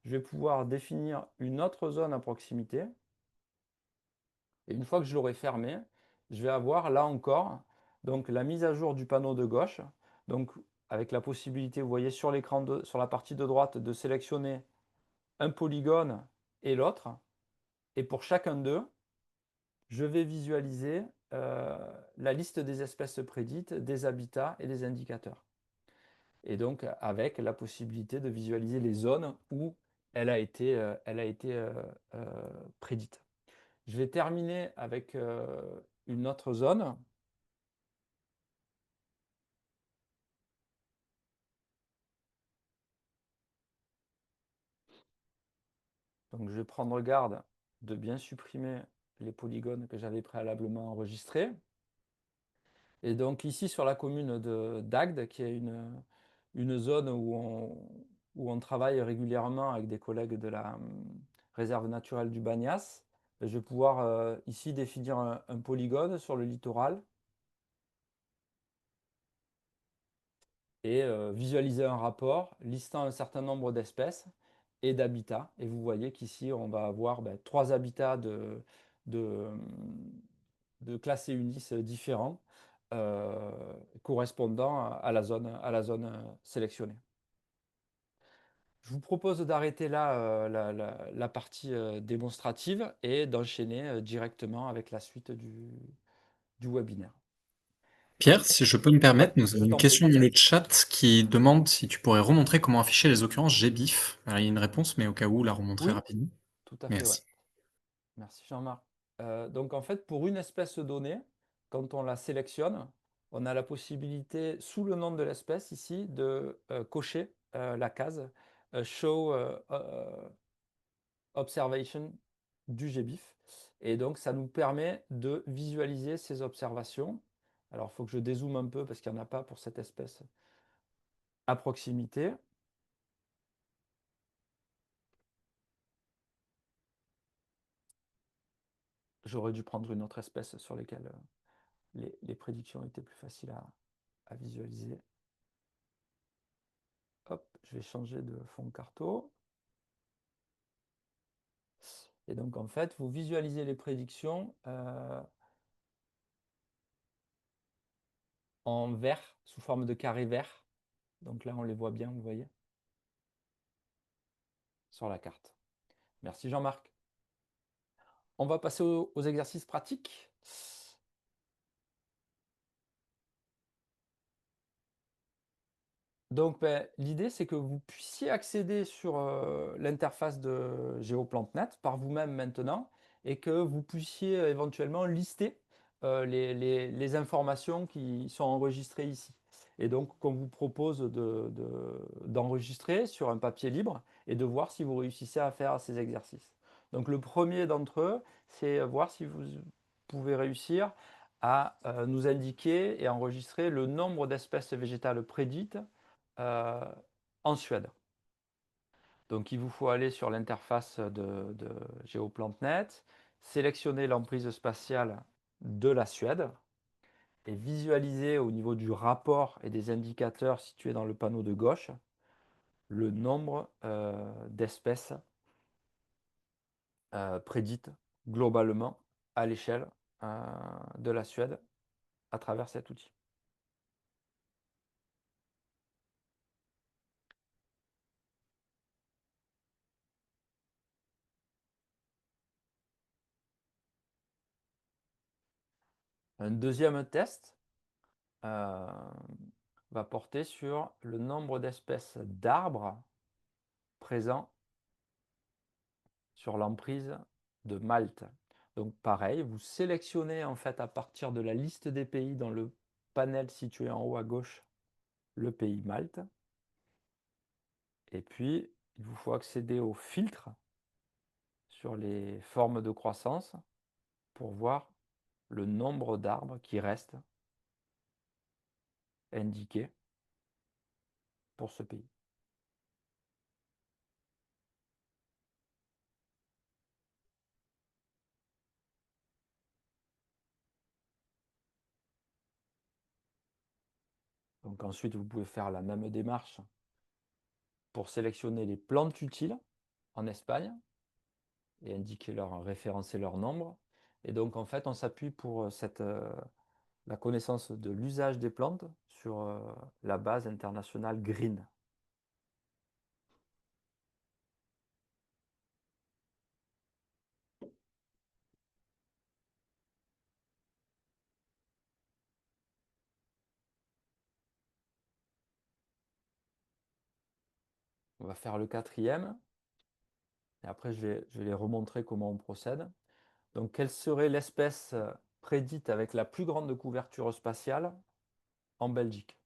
je vais pouvoir définir une autre zone à proximité. Et une fois que je l'aurai fermé, je vais avoir là encore donc, la mise à jour du panneau de gauche. Donc, avec la possibilité, vous voyez sur l'écran, sur la partie de droite, de sélectionner un polygone et l'autre. Et pour chacun d'eux, je vais visualiser la liste des espèces prédites, des habitats et des indicateurs. Et donc, avec la possibilité de visualiser les zones où elle a été prédite. Je vais terminer avec une autre zone. Donc je vais prendre garde de bien supprimer les polygones que j'avais préalablement enregistrés. Et donc ici sur la commune d'Agde, qui est une zone où on travaille régulièrement avec des collègues de la réserve naturelle du Bagnas, je vais pouvoir ici définir un polygone sur le littoral et visualiser un rapport listant un certain nombre d'espèces et d'habitats. Et vous voyez qu'ici, on va avoir 3 habitats de, de classe EUNIS différents euh, correspondant à la zone sélectionnée. Je vous propose d'arrêter là la partie démonstrative et d'enchaîner directement avec la suite du webinaire. Pierre, si je peux me Oui, permettre, nous avons je une t'en prie. question dans le chat qui demande si tu pourrais remontrer comment afficher les occurrences GBIF. Alors, il y a une réponse, mais au cas où, la remontrer Oui, rapidement. tout à fait, ouais. Merci. Merci Jean-Marc. Donc en fait, pour une espèce donnée, quand on la sélectionne, on a la possibilité, sous le nom de l'espèce ici, de cocher la case Show Observation du GBIF. Et donc ça nous permet de visualiser ces observations. Alors il faut que je dézoome un peu parce qu'il n'y en a pas pour cette espèce à proximité. J'aurais dû prendre une autre espèce sur laquelle les prédictions étaient plus faciles à visualiser. Hop, je vais changer de fond carto. Et donc, en fait, vous visualisez les prédictions en vert, sous forme de carré vert. Donc là, on les voit bien, vous voyez, sur la carte. Merci Jean-Marc. On va passer aux exercices pratiques. Donc, ben, l'idée, c'est que vous puissiez accéder sur l'interface de GeoPlanTnet par vous-même maintenant et que vous puissiez éventuellement lister les informations qui sont enregistrées ici. Et donc, qu'on vous propose d'enregistrer sur un papier libre et de voir si vous réussissez à faire ces exercices. Donc, le premier d'entre eux, c'est voir si vous pouvez réussir à nous indiquer et enregistrer le nombre d'espèces végétales prédites euh, en Suède. Donc il vous faut aller sur l'interface de GeoPlanTnet, sélectionner l'emprise spatiale de la Suède et visualiser au niveau du rapport et des indicateurs situés dans le panneau de gauche le nombre d'espèces prédites globalement à l'échelle de la Suède à travers cet outil. Un deuxième test va porter sur le nombre d'espèces d'arbres présents sur l'emprise de Malte. Donc pareil, vous sélectionnez en fait à partir de la liste des pays dans le panel situé en haut à gauche le pays Malte. Et puis, il vous faut accéder au filtre sur les formes de croissance pour voir le nombre d'arbres qui restent indiqués pour ce pays. Donc ensuite, vous pouvez faire la même démarche pour sélectionner les plantes utiles en Espagne et indiquer leur, référencer leur nombre. Et donc en fait, on s'appuie pour la connaissance de l'usage des plantes sur la base internationale Green. On va faire le quatrième. Et après, je vais les remontrer comment on procède. Donc, quelle serait l'espèce prédite avec la plus grande couverture spatiale en Belgique?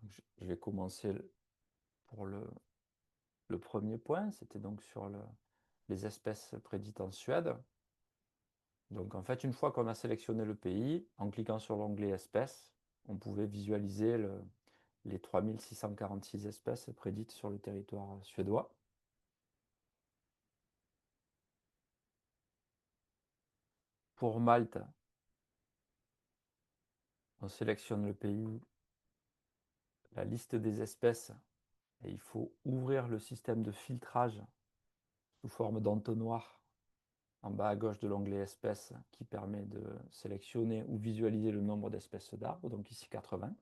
Donc, je vais commencer pour le premier point. C'était donc sur les espèces prédites en Suède. Donc, en fait, une fois qu'on a sélectionné le pays, en cliquant sur l'onglet espèces, on pouvait visualiser les 3646 espèces prédites sur le territoire suédois. Pour Malte, on sélectionne le pays, la liste des espèces, et il faut ouvrir le système de filtrage sous forme d'entonnoir en bas à gauche de l'onglet espèces qui permet de sélectionner ou visualiser le nombre d'espèces d'arbres, donc ici 80.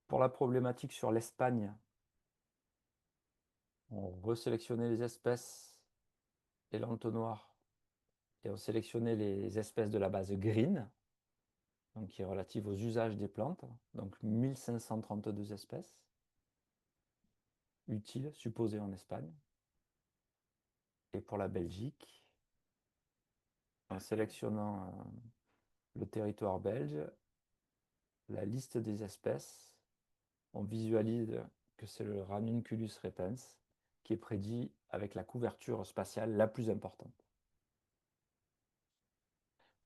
Pour la problématique sur l'Espagne, on resélectionnait les espèces et l'entonnoir et on sélectionnait les espèces de la base green, donc qui est relative aux usages des plantes, donc 1532 espèces utiles supposées en Espagne. Et pour la Belgique, en sélectionnant le territoire belge, la liste des espèces, on visualise que c'est le Ranunculus repens qui est prédit avec la couverture spatiale la plus importante.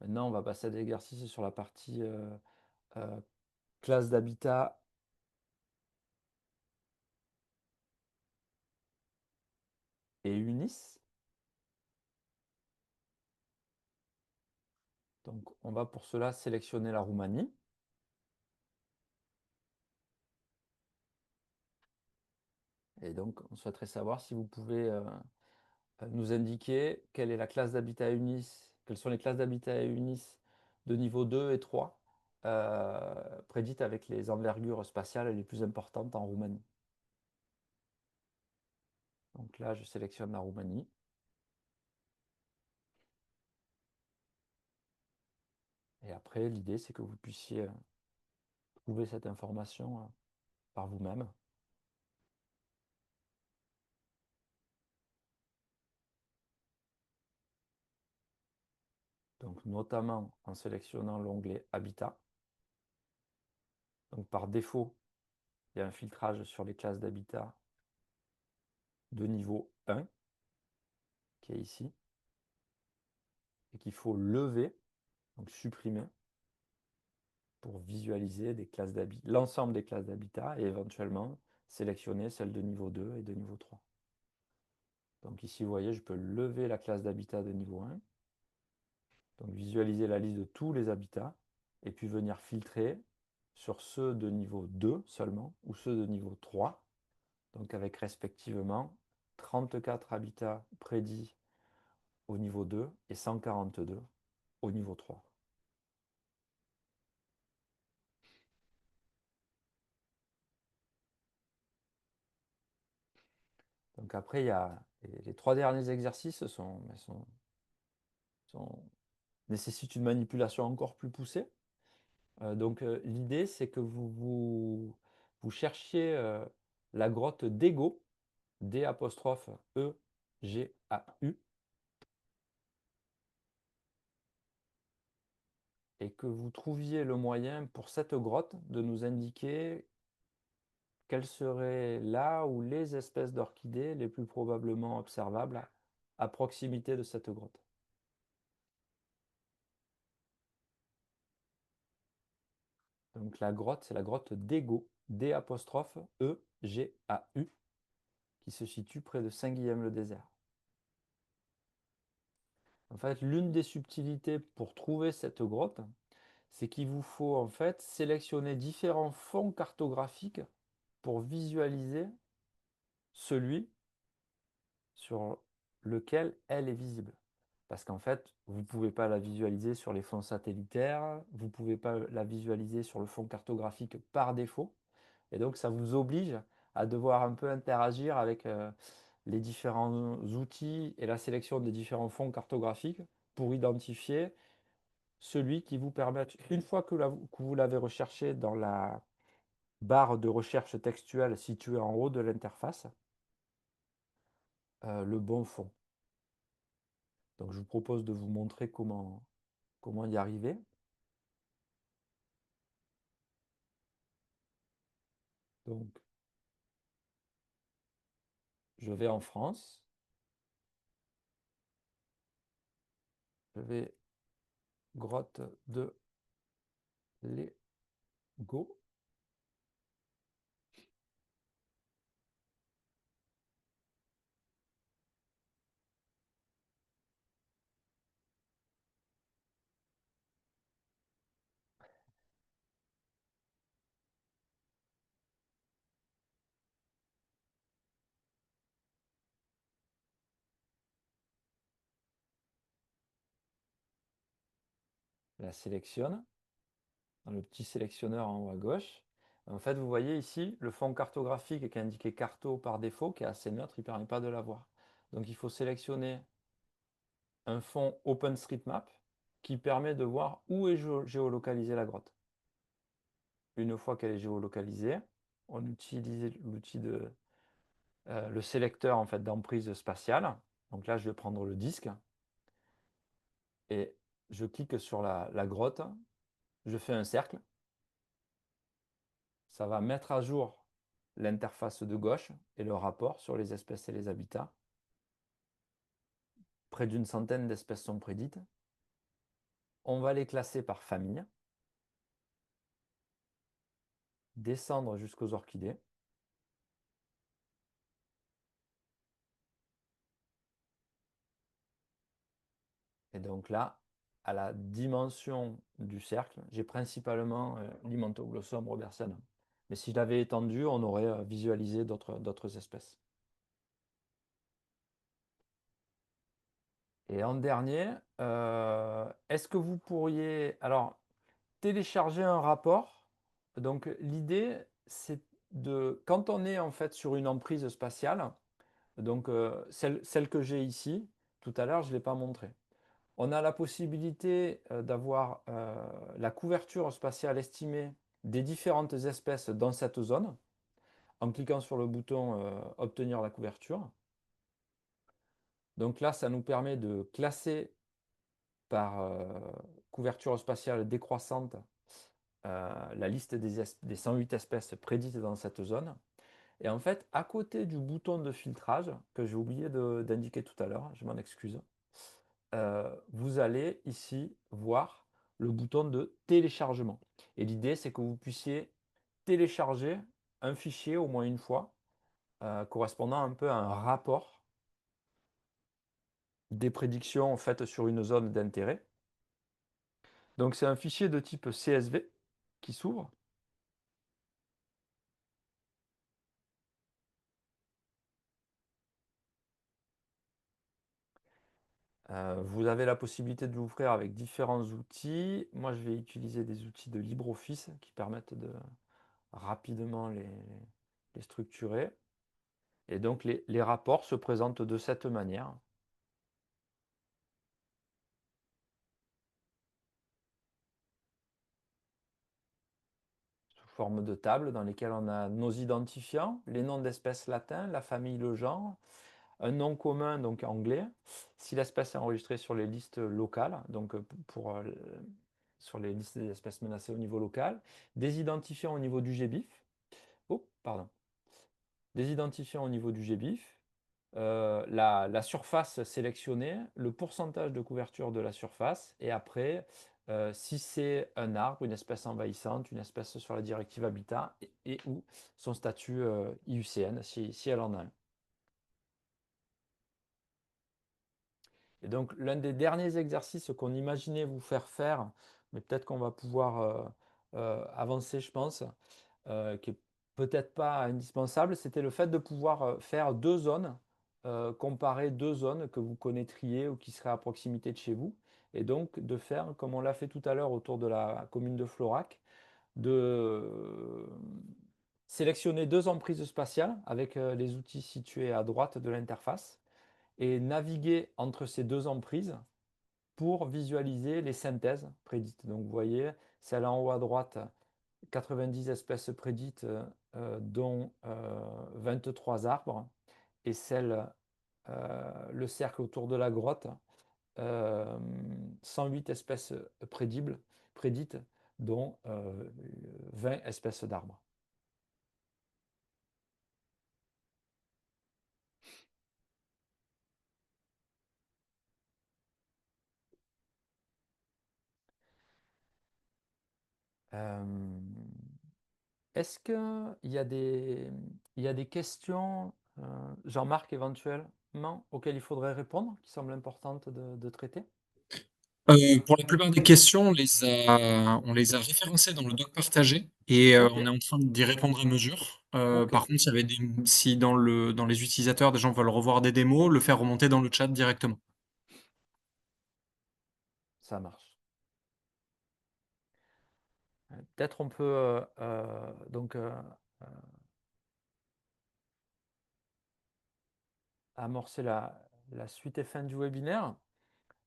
Maintenant, on va passer à des exercices sur la partie classe d'habitat et UNIS. Donc, on va pour cela sélectionner la Roumanie. Et donc, on souhaiterait savoir si vous pouvez nous indiquer quelle est la classe d'habitat UNIS, quelles sont les classes d'habitat UNIS de niveau 2 et 3 prédites avec les envergures spatiales les plus importantes en Roumanie. Donc là, je sélectionne la Roumanie. Et après, l'idée, c'est que vous puissiez trouver cette information par vous-même. Donc, notamment en sélectionnant l'onglet Habitat. Donc, par défaut, il y a un filtrage sur les classes d'habitat de niveau 1, qui est ici, et qu'il faut lever, donc supprimer, pour visualiser l'ensemble des classes d'habitat et éventuellement sélectionner celles de niveau 2 et de niveau 3. Donc ici, vous voyez, je peux lever la classe d'habitat de niveau 1, donc visualiser la liste de tous les habitats, et puis venir filtrer sur ceux de niveau 2 seulement, ou ceux de niveau 3, donc avec respectivement 34 habitats prédits au niveau 2 et 142 au niveau 3. Donc après, il y a les 3 derniers exercices nécessitent une manipulation encore plus poussée. Donc l'idée, c'est que vous cherchiez la grotte d'Ego, D''E''G''A''U, et que vous trouviez le moyen pour cette grotte de nous indiquer quelles seraient là où les espèces d'orchidées les plus probablement observables à proximité de cette grotte. Donc la grotte, c'est la grotte d'Ego, D''E''G''A''U, qui se situe près de Saint-Guilhem-le-Désert. En fait, l'une des subtilités pour trouver cette grotte, c'est qu'il vous faut en fait sélectionner différents fonds cartographiques pour visualiser celui sur lequel elle est visible. Parce qu'en fait, vous ne pouvez pas la visualiser sur les fonds satellitaires, vous ne pouvez pas la visualiser sur le fond cartographique par défaut. Et donc, ça vous oblige à devoir un peu interagir avec les différents outils et la sélection des différents fonds cartographiques pour identifier celui qui vous permet, une fois que vous l'avez recherché dans la barre de recherche textuelle située en haut de l'interface, le bon fond. Donc je vous propose de vous montrer comment y arriver. Donc je vais en France, je vais grotte de l'Ego. La sélectionne dans le petit sélectionneur en haut à gauche. En fait, vous voyez ici le fond cartographique qui est indiqué Carto par défaut, qui est assez neutre, il ne permet pas de l'avoir. Donc il faut sélectionner un fond OpenStreetMap qui permet de voir où est géolocalisée la grotte. Une fois qu'elle est géolocalisée, on utilise l'outil le sélecteur en fait, d'emprise spatiale. Donc là, je vais prendre le disque et je clique sur la grotte, je fais un cercle. Ça va mettre à jour l'interface de gauche et le rapport sur les espèces et les habitats. près d'une centaine d'espèces sont prédites. On va les classer par famille, descendre jusqu'aux orchidées. Et donc là, à la dimension du cercle, j'ai principalement l'Imantoglossum robertianum. Mais si je l'avais étendu, on aurait visualisé d'autres espèces. Et en dernier, est-ce que vous pourriez alors télécharger un rapport? Donc l'idée, c'est de quand on est en fait sur une emprise spatiale, donc celle que j'ai ici, tout à l'heure, je ne l'ai pas montré. On a la possibilité d'avoir la couverture spatiale estimée des différentes espèces dans cette zone en cliquant sur le bouton Obtenir la couverture. Donc là, ça nous permet de classer par couverture spatiale décroissante la liste des 108 espèces prédites dans cette zone. Et en fait, à côté du bouton de filtrage, que j'ai oublié d'indiquer tout à l'heure, je m'en excuse, vous allez ici voir le bouton de téléchargement. Et l'idée, c'est que vous puissiez télécharger un fichier au moins une fois, correspondant un peu à un rapport des prédictions faites sur une zone d'intérêt. Donc c'est un fichier de type CSV qui s'ouvre. Vous avez la possibilité de l'ouvrir avec différents outils. Moi, je vais utiliser des outils de LibreOffice qui permettent de rapidement les structurer. Et donc, les rapports se présentent de cette manière, sous forme de table dans lesquelles on a nos identifiants, les noms d'espèces latins, la famille, le genre, un nom commun, donc anglais, si l'espèce est enregistrée sur les listes locales, donc sur les listes des espèces menacées au niveau local, des identifiants au niveau du GBIF, des identifiants au niveau du GBIF, la surface sélectionnée, le pourcentage de couverture de la surface, et après, si c'est un arbre, une espèce envahissante, une espèce sur la directive Habitat, et ou son statut IUCN, si elle en a un. Et donc, l'un des derniers exercices qu'on imaginait vous faire faire, mais peut-être qu'on va pouvoir avancer, je pense, qui est peut-être pas indispensable, c'était le fait de pouvoir faire deux zones, comparer deux zones que vous connaîtriez ou qui seraient à proximité de chez vous, et donc de faire, comme on l'a fait tout à l'heure autour de la commune de Florac, de sélectionner deux emprises spatiales avec les outils situés à droite de l'interface et naviguer entre ces deux emprises pour visualiser les synthèses prédites. Donc vous voyez, celle en haut à droite, 90 espèces prédites, dont 23 arbres, et le cercle autour de la grotte, 108 espèces prédites, dont 20 espèces d'arbres. Euh, Est-ce qu'il y a des questions, Jean-Marc, éventuellement, auxquelles il faudrait répondre, qui semblent importantes de traiter? Pour la plupart des questions, on les a référencées dans le doc partagé et Ok, on est en train d'y répondre à mesure. ok, Par contre, il y avait si dans les utilisateurs, des gens veulent revoir des démos, le faire remonter dans le chat directement. ça marche. Peut-être on peut donc amorcer la suite et fin du webinaire.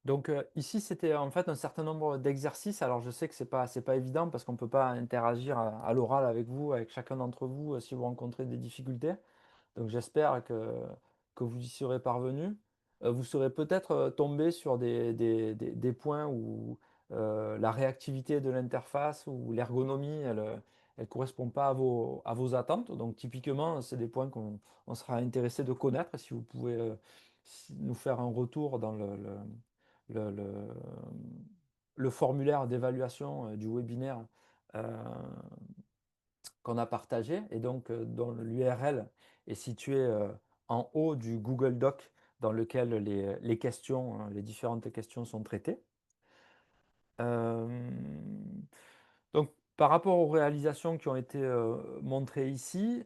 Donc ici, c'était en fait un certain nombre d'exercices. Alors je sais que c'est pas évident parce qu'on ne peut pas interagir à l'oral avec vous, avec chacun d'entre vous, si vous rencontrez des difficultés. Donc j'espère que vous y serez parvenu. Vous serez peut-être tombé sur des points où la réactivité de l'interface ou l'ergonomie, elle ne correspond pas à vos attentes. Donc typiquement, c'est des points qu'on sera intéressé de connaître si vous pouvez nous faire un retour dans le, le, le formulaire d'évaluation du webinaire euh, qu'on a partagé et donc dont l'URL est située en haut du Google Doc dans lequel les questions, les différentes questions sont traitées. Euh, donc, par rapport aux réalisations qui ont été montrées ici,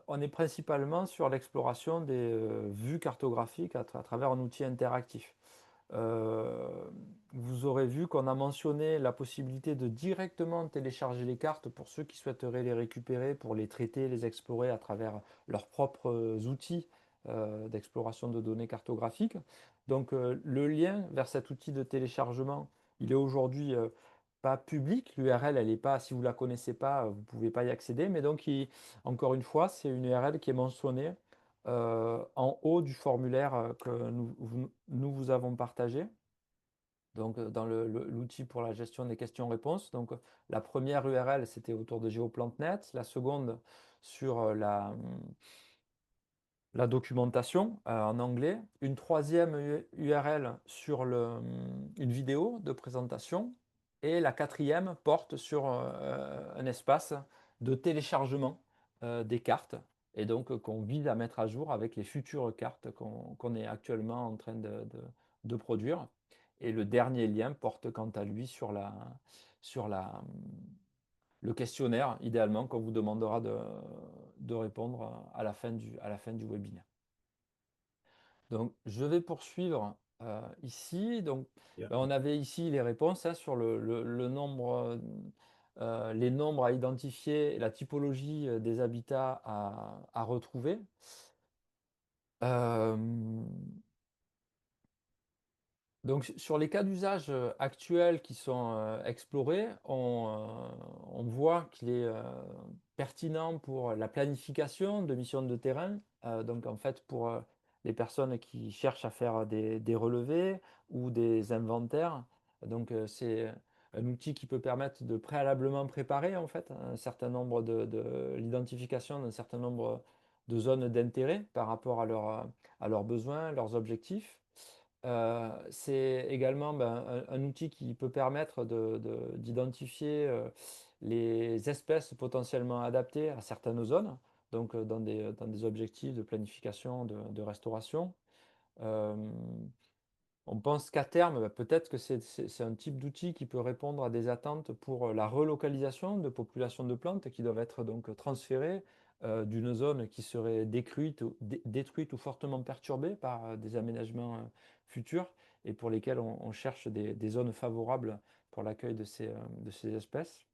on est principalement sur l'exploration des vues cartographiques à travers un outil interactif. Euh, Vous aurez vu qu'on a mentionné la possibilité de directement télécharger les cartes pour ceux qui souhaiteraient les récupérer, pour les traiter, les explorer à travers leurs propres outils d'exploration de données cartographiques. Donc le lien vers cet outil de téléchargement, il est aujourd'hui pas public. L'URL, elle n'est pas, si vous ne la connaissez pas, vous ne pouvez pas y accéder. Mais donc, encore une fois, c'est une URL qui est mentionnée en haut du formulaire que nous vous avons partagé, donc dans l'outil pour la gestion des questions-réponses. Donc la première URL, c'était autour de GeoPlantNet, la seconde sur la documentation en anglais, une troisième URL sur une vidéo de présentation, et la quatrième porte sur un espace de téléchargement des cartes, et donc qu'on vise à mettre à jour avec les futures cartes qu'on est actuellement en train de produire. Et le dernier lien porte quant à lui sur le questionnaire, idéalement, qu'on vous demandera de répondre à la fin du webinaire. Donc, je vais poursuivre ici. Donc, Yeah. on avait ici les réponses sur le nombre, les nombres à identifier et la typologie des habitats à retrouver. Euh, Donc sur les cas d'usage actuels qui sont explorés, on voit qu'il est pertinent pour la planification de missions de terrain, donc en fait pour les personnes qui cherchent à faire des relevés ou des inventaires. Donc c'est un outil qui peut permettre de préalablement préparer en fait un certain nombre de l'identification d'un certain nombre de zones d'intérêt par rapport à leurs besoins, leurs objectifs. C'est également un outil qui peut permettre d'identifier les espèces potentiellement adaptées à certaines zones, donc dans des objectifs de planification, de restauration. Euh, on pense qu'à terme, peut-être que c'est un type d'outil qui peut répondre à des attentes pour la relocalisation de populations de plantes qui doivent être donc transférées d'une zone qui serait détruite ou fortement perturbée par des aménagements futurs, et pour lesquels on cherche des zones favorables pour l'accueil de ces espèces.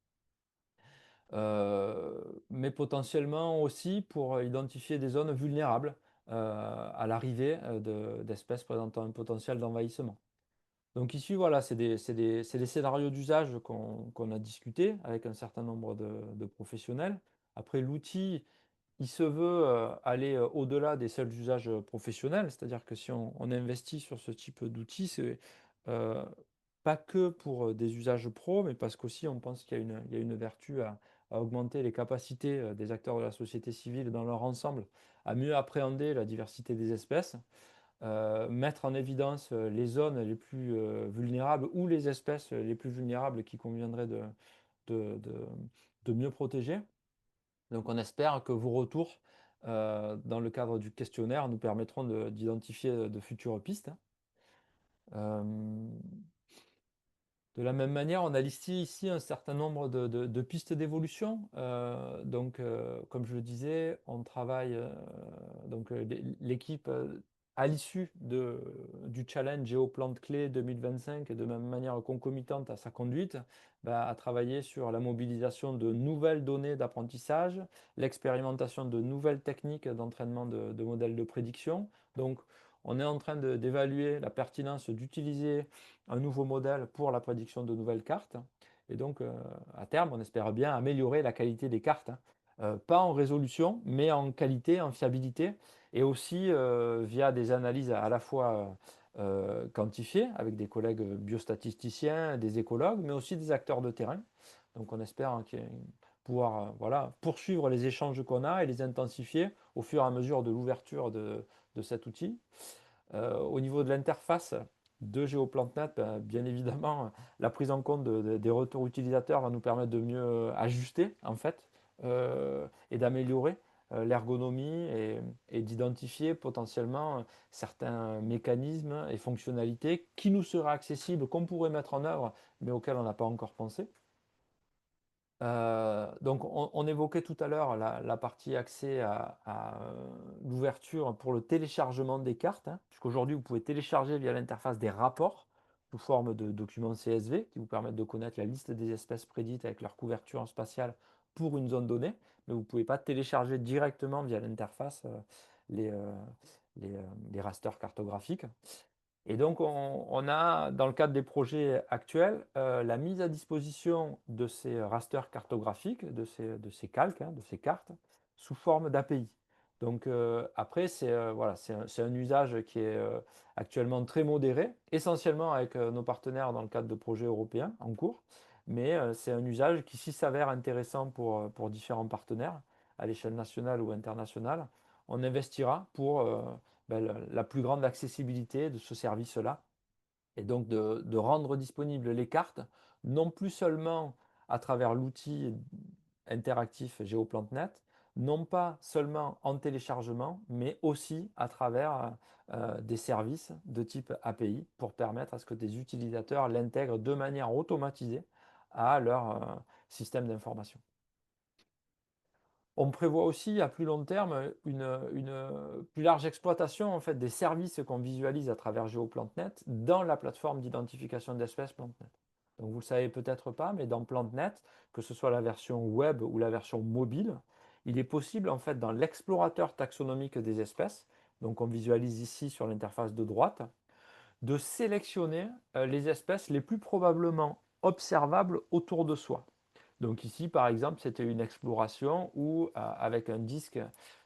Mais potentiellement aussi pour identifier des zones vulnérables à l'arrivée d'espèces présentant un potentiel d'envahissement. Donc ici, voilà, c'est des scénarios d'usage qu'on a discutés avec un certain nombre de professionnels. Après, l'outil, il se veut aller au-delà des seuls usages professionnels, c'est-à-dire que si on investit sur ce type d'outil, c'est euh, pas que pour des usages pro, mais parce qu'aussi on pense il y a une vertu à augmenter les capacités des acteurs de la société civile dans leur ensemble, à mieux appréhender la diversité des espèces, mettre en évidence les zones les plus vulnérables ou les espèces les plus vulnérables qui conviendrait de, de- de mieux protéger. Donc on espère que vos retours dans le cadre du questionnaire nous permettront d'identifier de futures pistes. Euh, de la même manière, on a listé ici un certain nombre de pistes d'évolution. Donc, comme je le disais, on travaille, donc l'équipe, à l'issue du challenge Géoplante Clé 2025, de même manière concomitante à sa conduite, a travaillé sur la mobilisation de nouvelles données d'apprentissage, l'expérimentation de nouvelles techniques d'entraînement de modèles de prédiction. Donc, on est en train d'évaluer la pertinence d'utiliser un nouveau modèle pour la prédiction de nouvelles cartes. Et donc, à terme, on espère bien améliorer la qualité des cartes, hein. Pas en résolution, mais en qualité, en fiabilité, et aussi via des analyses à la fois quantifiées avec des collègues biostatisticiens, des écologues, mais aussi des acteurs de terrain. Donc, on espère pouvoir voilà, poursuivre les échanges qu'on a et les intensifier au fur et à mesure de l'ouverture de cet outil. Au niveau de l'interface de GeoPlanTnet, ben, bien évidemment, la prise en compte des retours utilisateurs va nous permettre de mieux ajuster en fait et d'améliorer l'ergonomie et d'identifier potentiellement certains mécanismes et fonctionnalités qui nous seraient accessibles, qu'on pourrait mettre en œuvre, mais auxquels on n'a pas encore pensé. Donc on évoquait tout à l'heure la partie accès à l'ouverture pour le téléchargement des cartes, hein, puisqu'aujourd'hui vous pouvez télécharger via l'interface des rapports sous forme de documents CSV qui vous permettent de connaître la liste des espèces prédites avec leur couverture spatiale pour une zone donnée, mais vous ne pouvez pas télécharger directement via l'interface les, euh, les rasters cartographiques. Et donc, on a, dans le cadre des projets actuels, la mise à disposition de ces rasters cartographiques, de ces calques, hein, de ces cartes, sous forme d'API. Donc, après, voilà, c'est un usage qui est actuellement très modéré, essentiellement avec nos partenaires dans le cadre de projets européens en cours. Mais c'est un usage qui, s'il s'avère intéressant pour différents partenaires, à l'échelle nationale ou internationale, on investira pour ben, la plus grande accessibilité de ce service-là et donc de rendre disponibles les cartes, non plus seulement à travers l'outil interactif GeoPlanTnet, non pas seulement en téléchargement, mais aussi à travers des services de type API pour permettre à ce que des utilisateurs l'intègrent de manière automatisée à leur système d'information. On prévoit aussi à plus long terme une plus large exploitation en fait, des services qu'on visualise à travers GeoPlanTnet dans la plateforme d'identification d'espèces PlantNet. Donc vous ne le savez peut-être pas, mais dans PlantNet, que ce soit la version web ou la version mobile, il est possible en fait dans l'explorateur taxonomique des espèces, donc on visualise ici sur l'interface de droite, de sélectionner les espèces les plus probablement observables autour de soi. Donc ici, par exemple, c'était une exploration où, avec un disque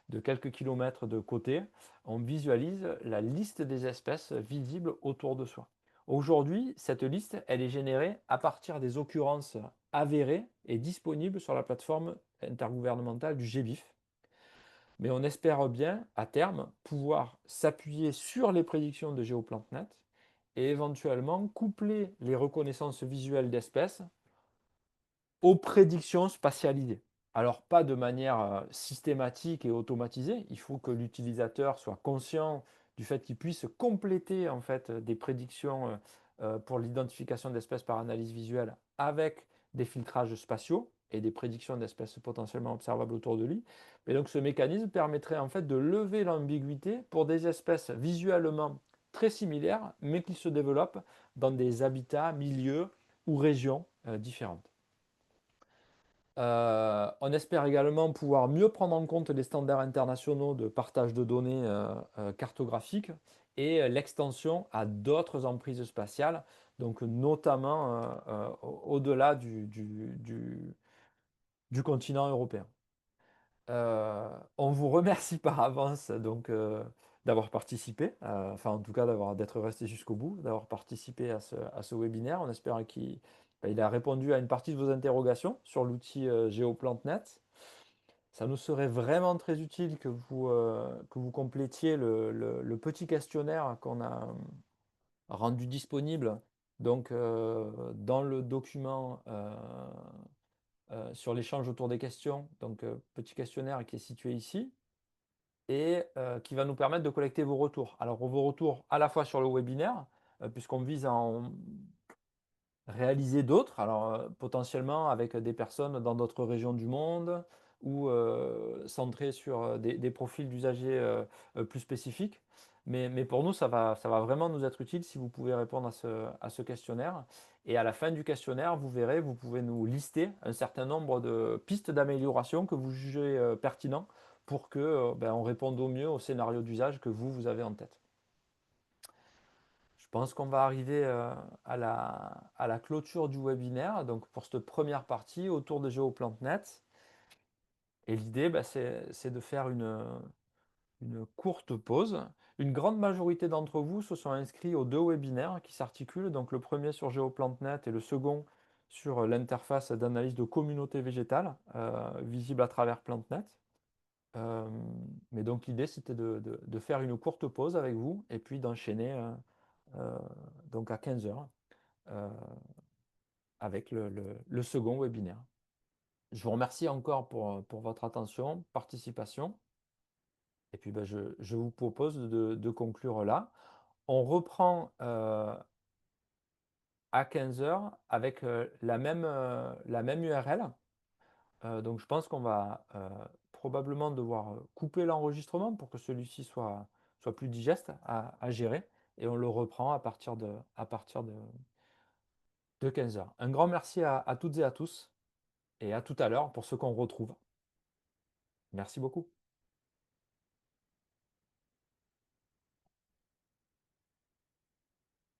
de quelques kilomètres de côté, on visualise la liste des espèces visibles autour de soi. Aujourd'hui, cette liste, elle est générée à partir des occurrences avérées et disponibles sur la plateforme intergouvernementale du GBIF. Mais on espère bien, à terme, pouvoir s'appuyer sur les prédictions de GeoPlantNet et éventuellement coupler les reconnaissances visuelles d'espèces aux prédictions spatialisées. Alors pas de manière systématique et automatisée, il faut que l'utilisateur soit conscient du fait qu'il puisse compléter en fait des prédictions pour l'identification d'espèces par analyse visuelle avec des filtrages spatiaux et des prédictions d'espèces potentiellement observables autour de lui. Et donc ce mécanisme permettrait en fait de lever l'ambiguïté pour des espèces visuellement très similaires mais qui se développent dans des habitats, milieux ou régions différentes. On espère également pouvoir mieux prendre en compte les standards internationaux de partage de données cartographiques et l'extension à d'autres emprises spatiales, donc notamment au-delà du continent européen. On vous remercie par avance donc d'avoir participé, enfin en tout cas d'être resté jusqu'au bout, d'avoir participé à ce webinaire. On espère qu'il a répondu à une partie de vos interrogations sur l'outil GeoPlantNet. Ça nous serait vraiment très utile que vous complétiez le petit questionnaire qu'on a rendu disponible donc, dans le document sur l'échange autour des questions. Donc, petit questionnaire qui est situé ici et qui va nous permettre de collecter vos retours. Alors, vos retours à la fois sur le webinaire, puisqu'on vise à en réaliser d'autres, alors potentiellement avec des personnes dans d'autres régions du monde ou centrés sur des profils d'usagers plus spécifiques. Mais pour nous, ça va vraiment nous être utile si vous pouvez répondre à ce questionnaire. Et à la fin du questionnaire, vous verrez, vous pouvez nous lister un certain nombre de pistes d'amélioration que vous jugez pertinents pour que ben, on réponde au mieux au scénario d'usage que vous avez en tête. Je pense qu'on va arriver à la clôture du webinaire, donc pour cette première partie autour de GeoPlantNet. Et l'idée, bah, c'est de faire une courte pause. Une grande majorité d'entre vous se sont inscrits aux deux webinaires qui s'articulent, donc le premier sur GeoPlantNet et le second sur l'interface d'analyse de communauté végétale visible à travers PlantNet. Mais donc l'idée, c'était de faire une courte pause avec vous et puis d'enchaîner euh, donc à 15 heures avec le second webinaire. Je vous remercie encore pour votre attention, participation. Et puis ben, je vous propose de conclure là. On reprend à 15 heures avec la même URL. Donc je pense qu'on va probablement devoir couper l'enregistrement pour que celui-ci soit plus digeste à gérer. Et on le reprend à partir de 15 heures. Un grand merci à toutes et à tous et à tout à l'heure pour ceux qu'on retrouve. Merci beaucoup.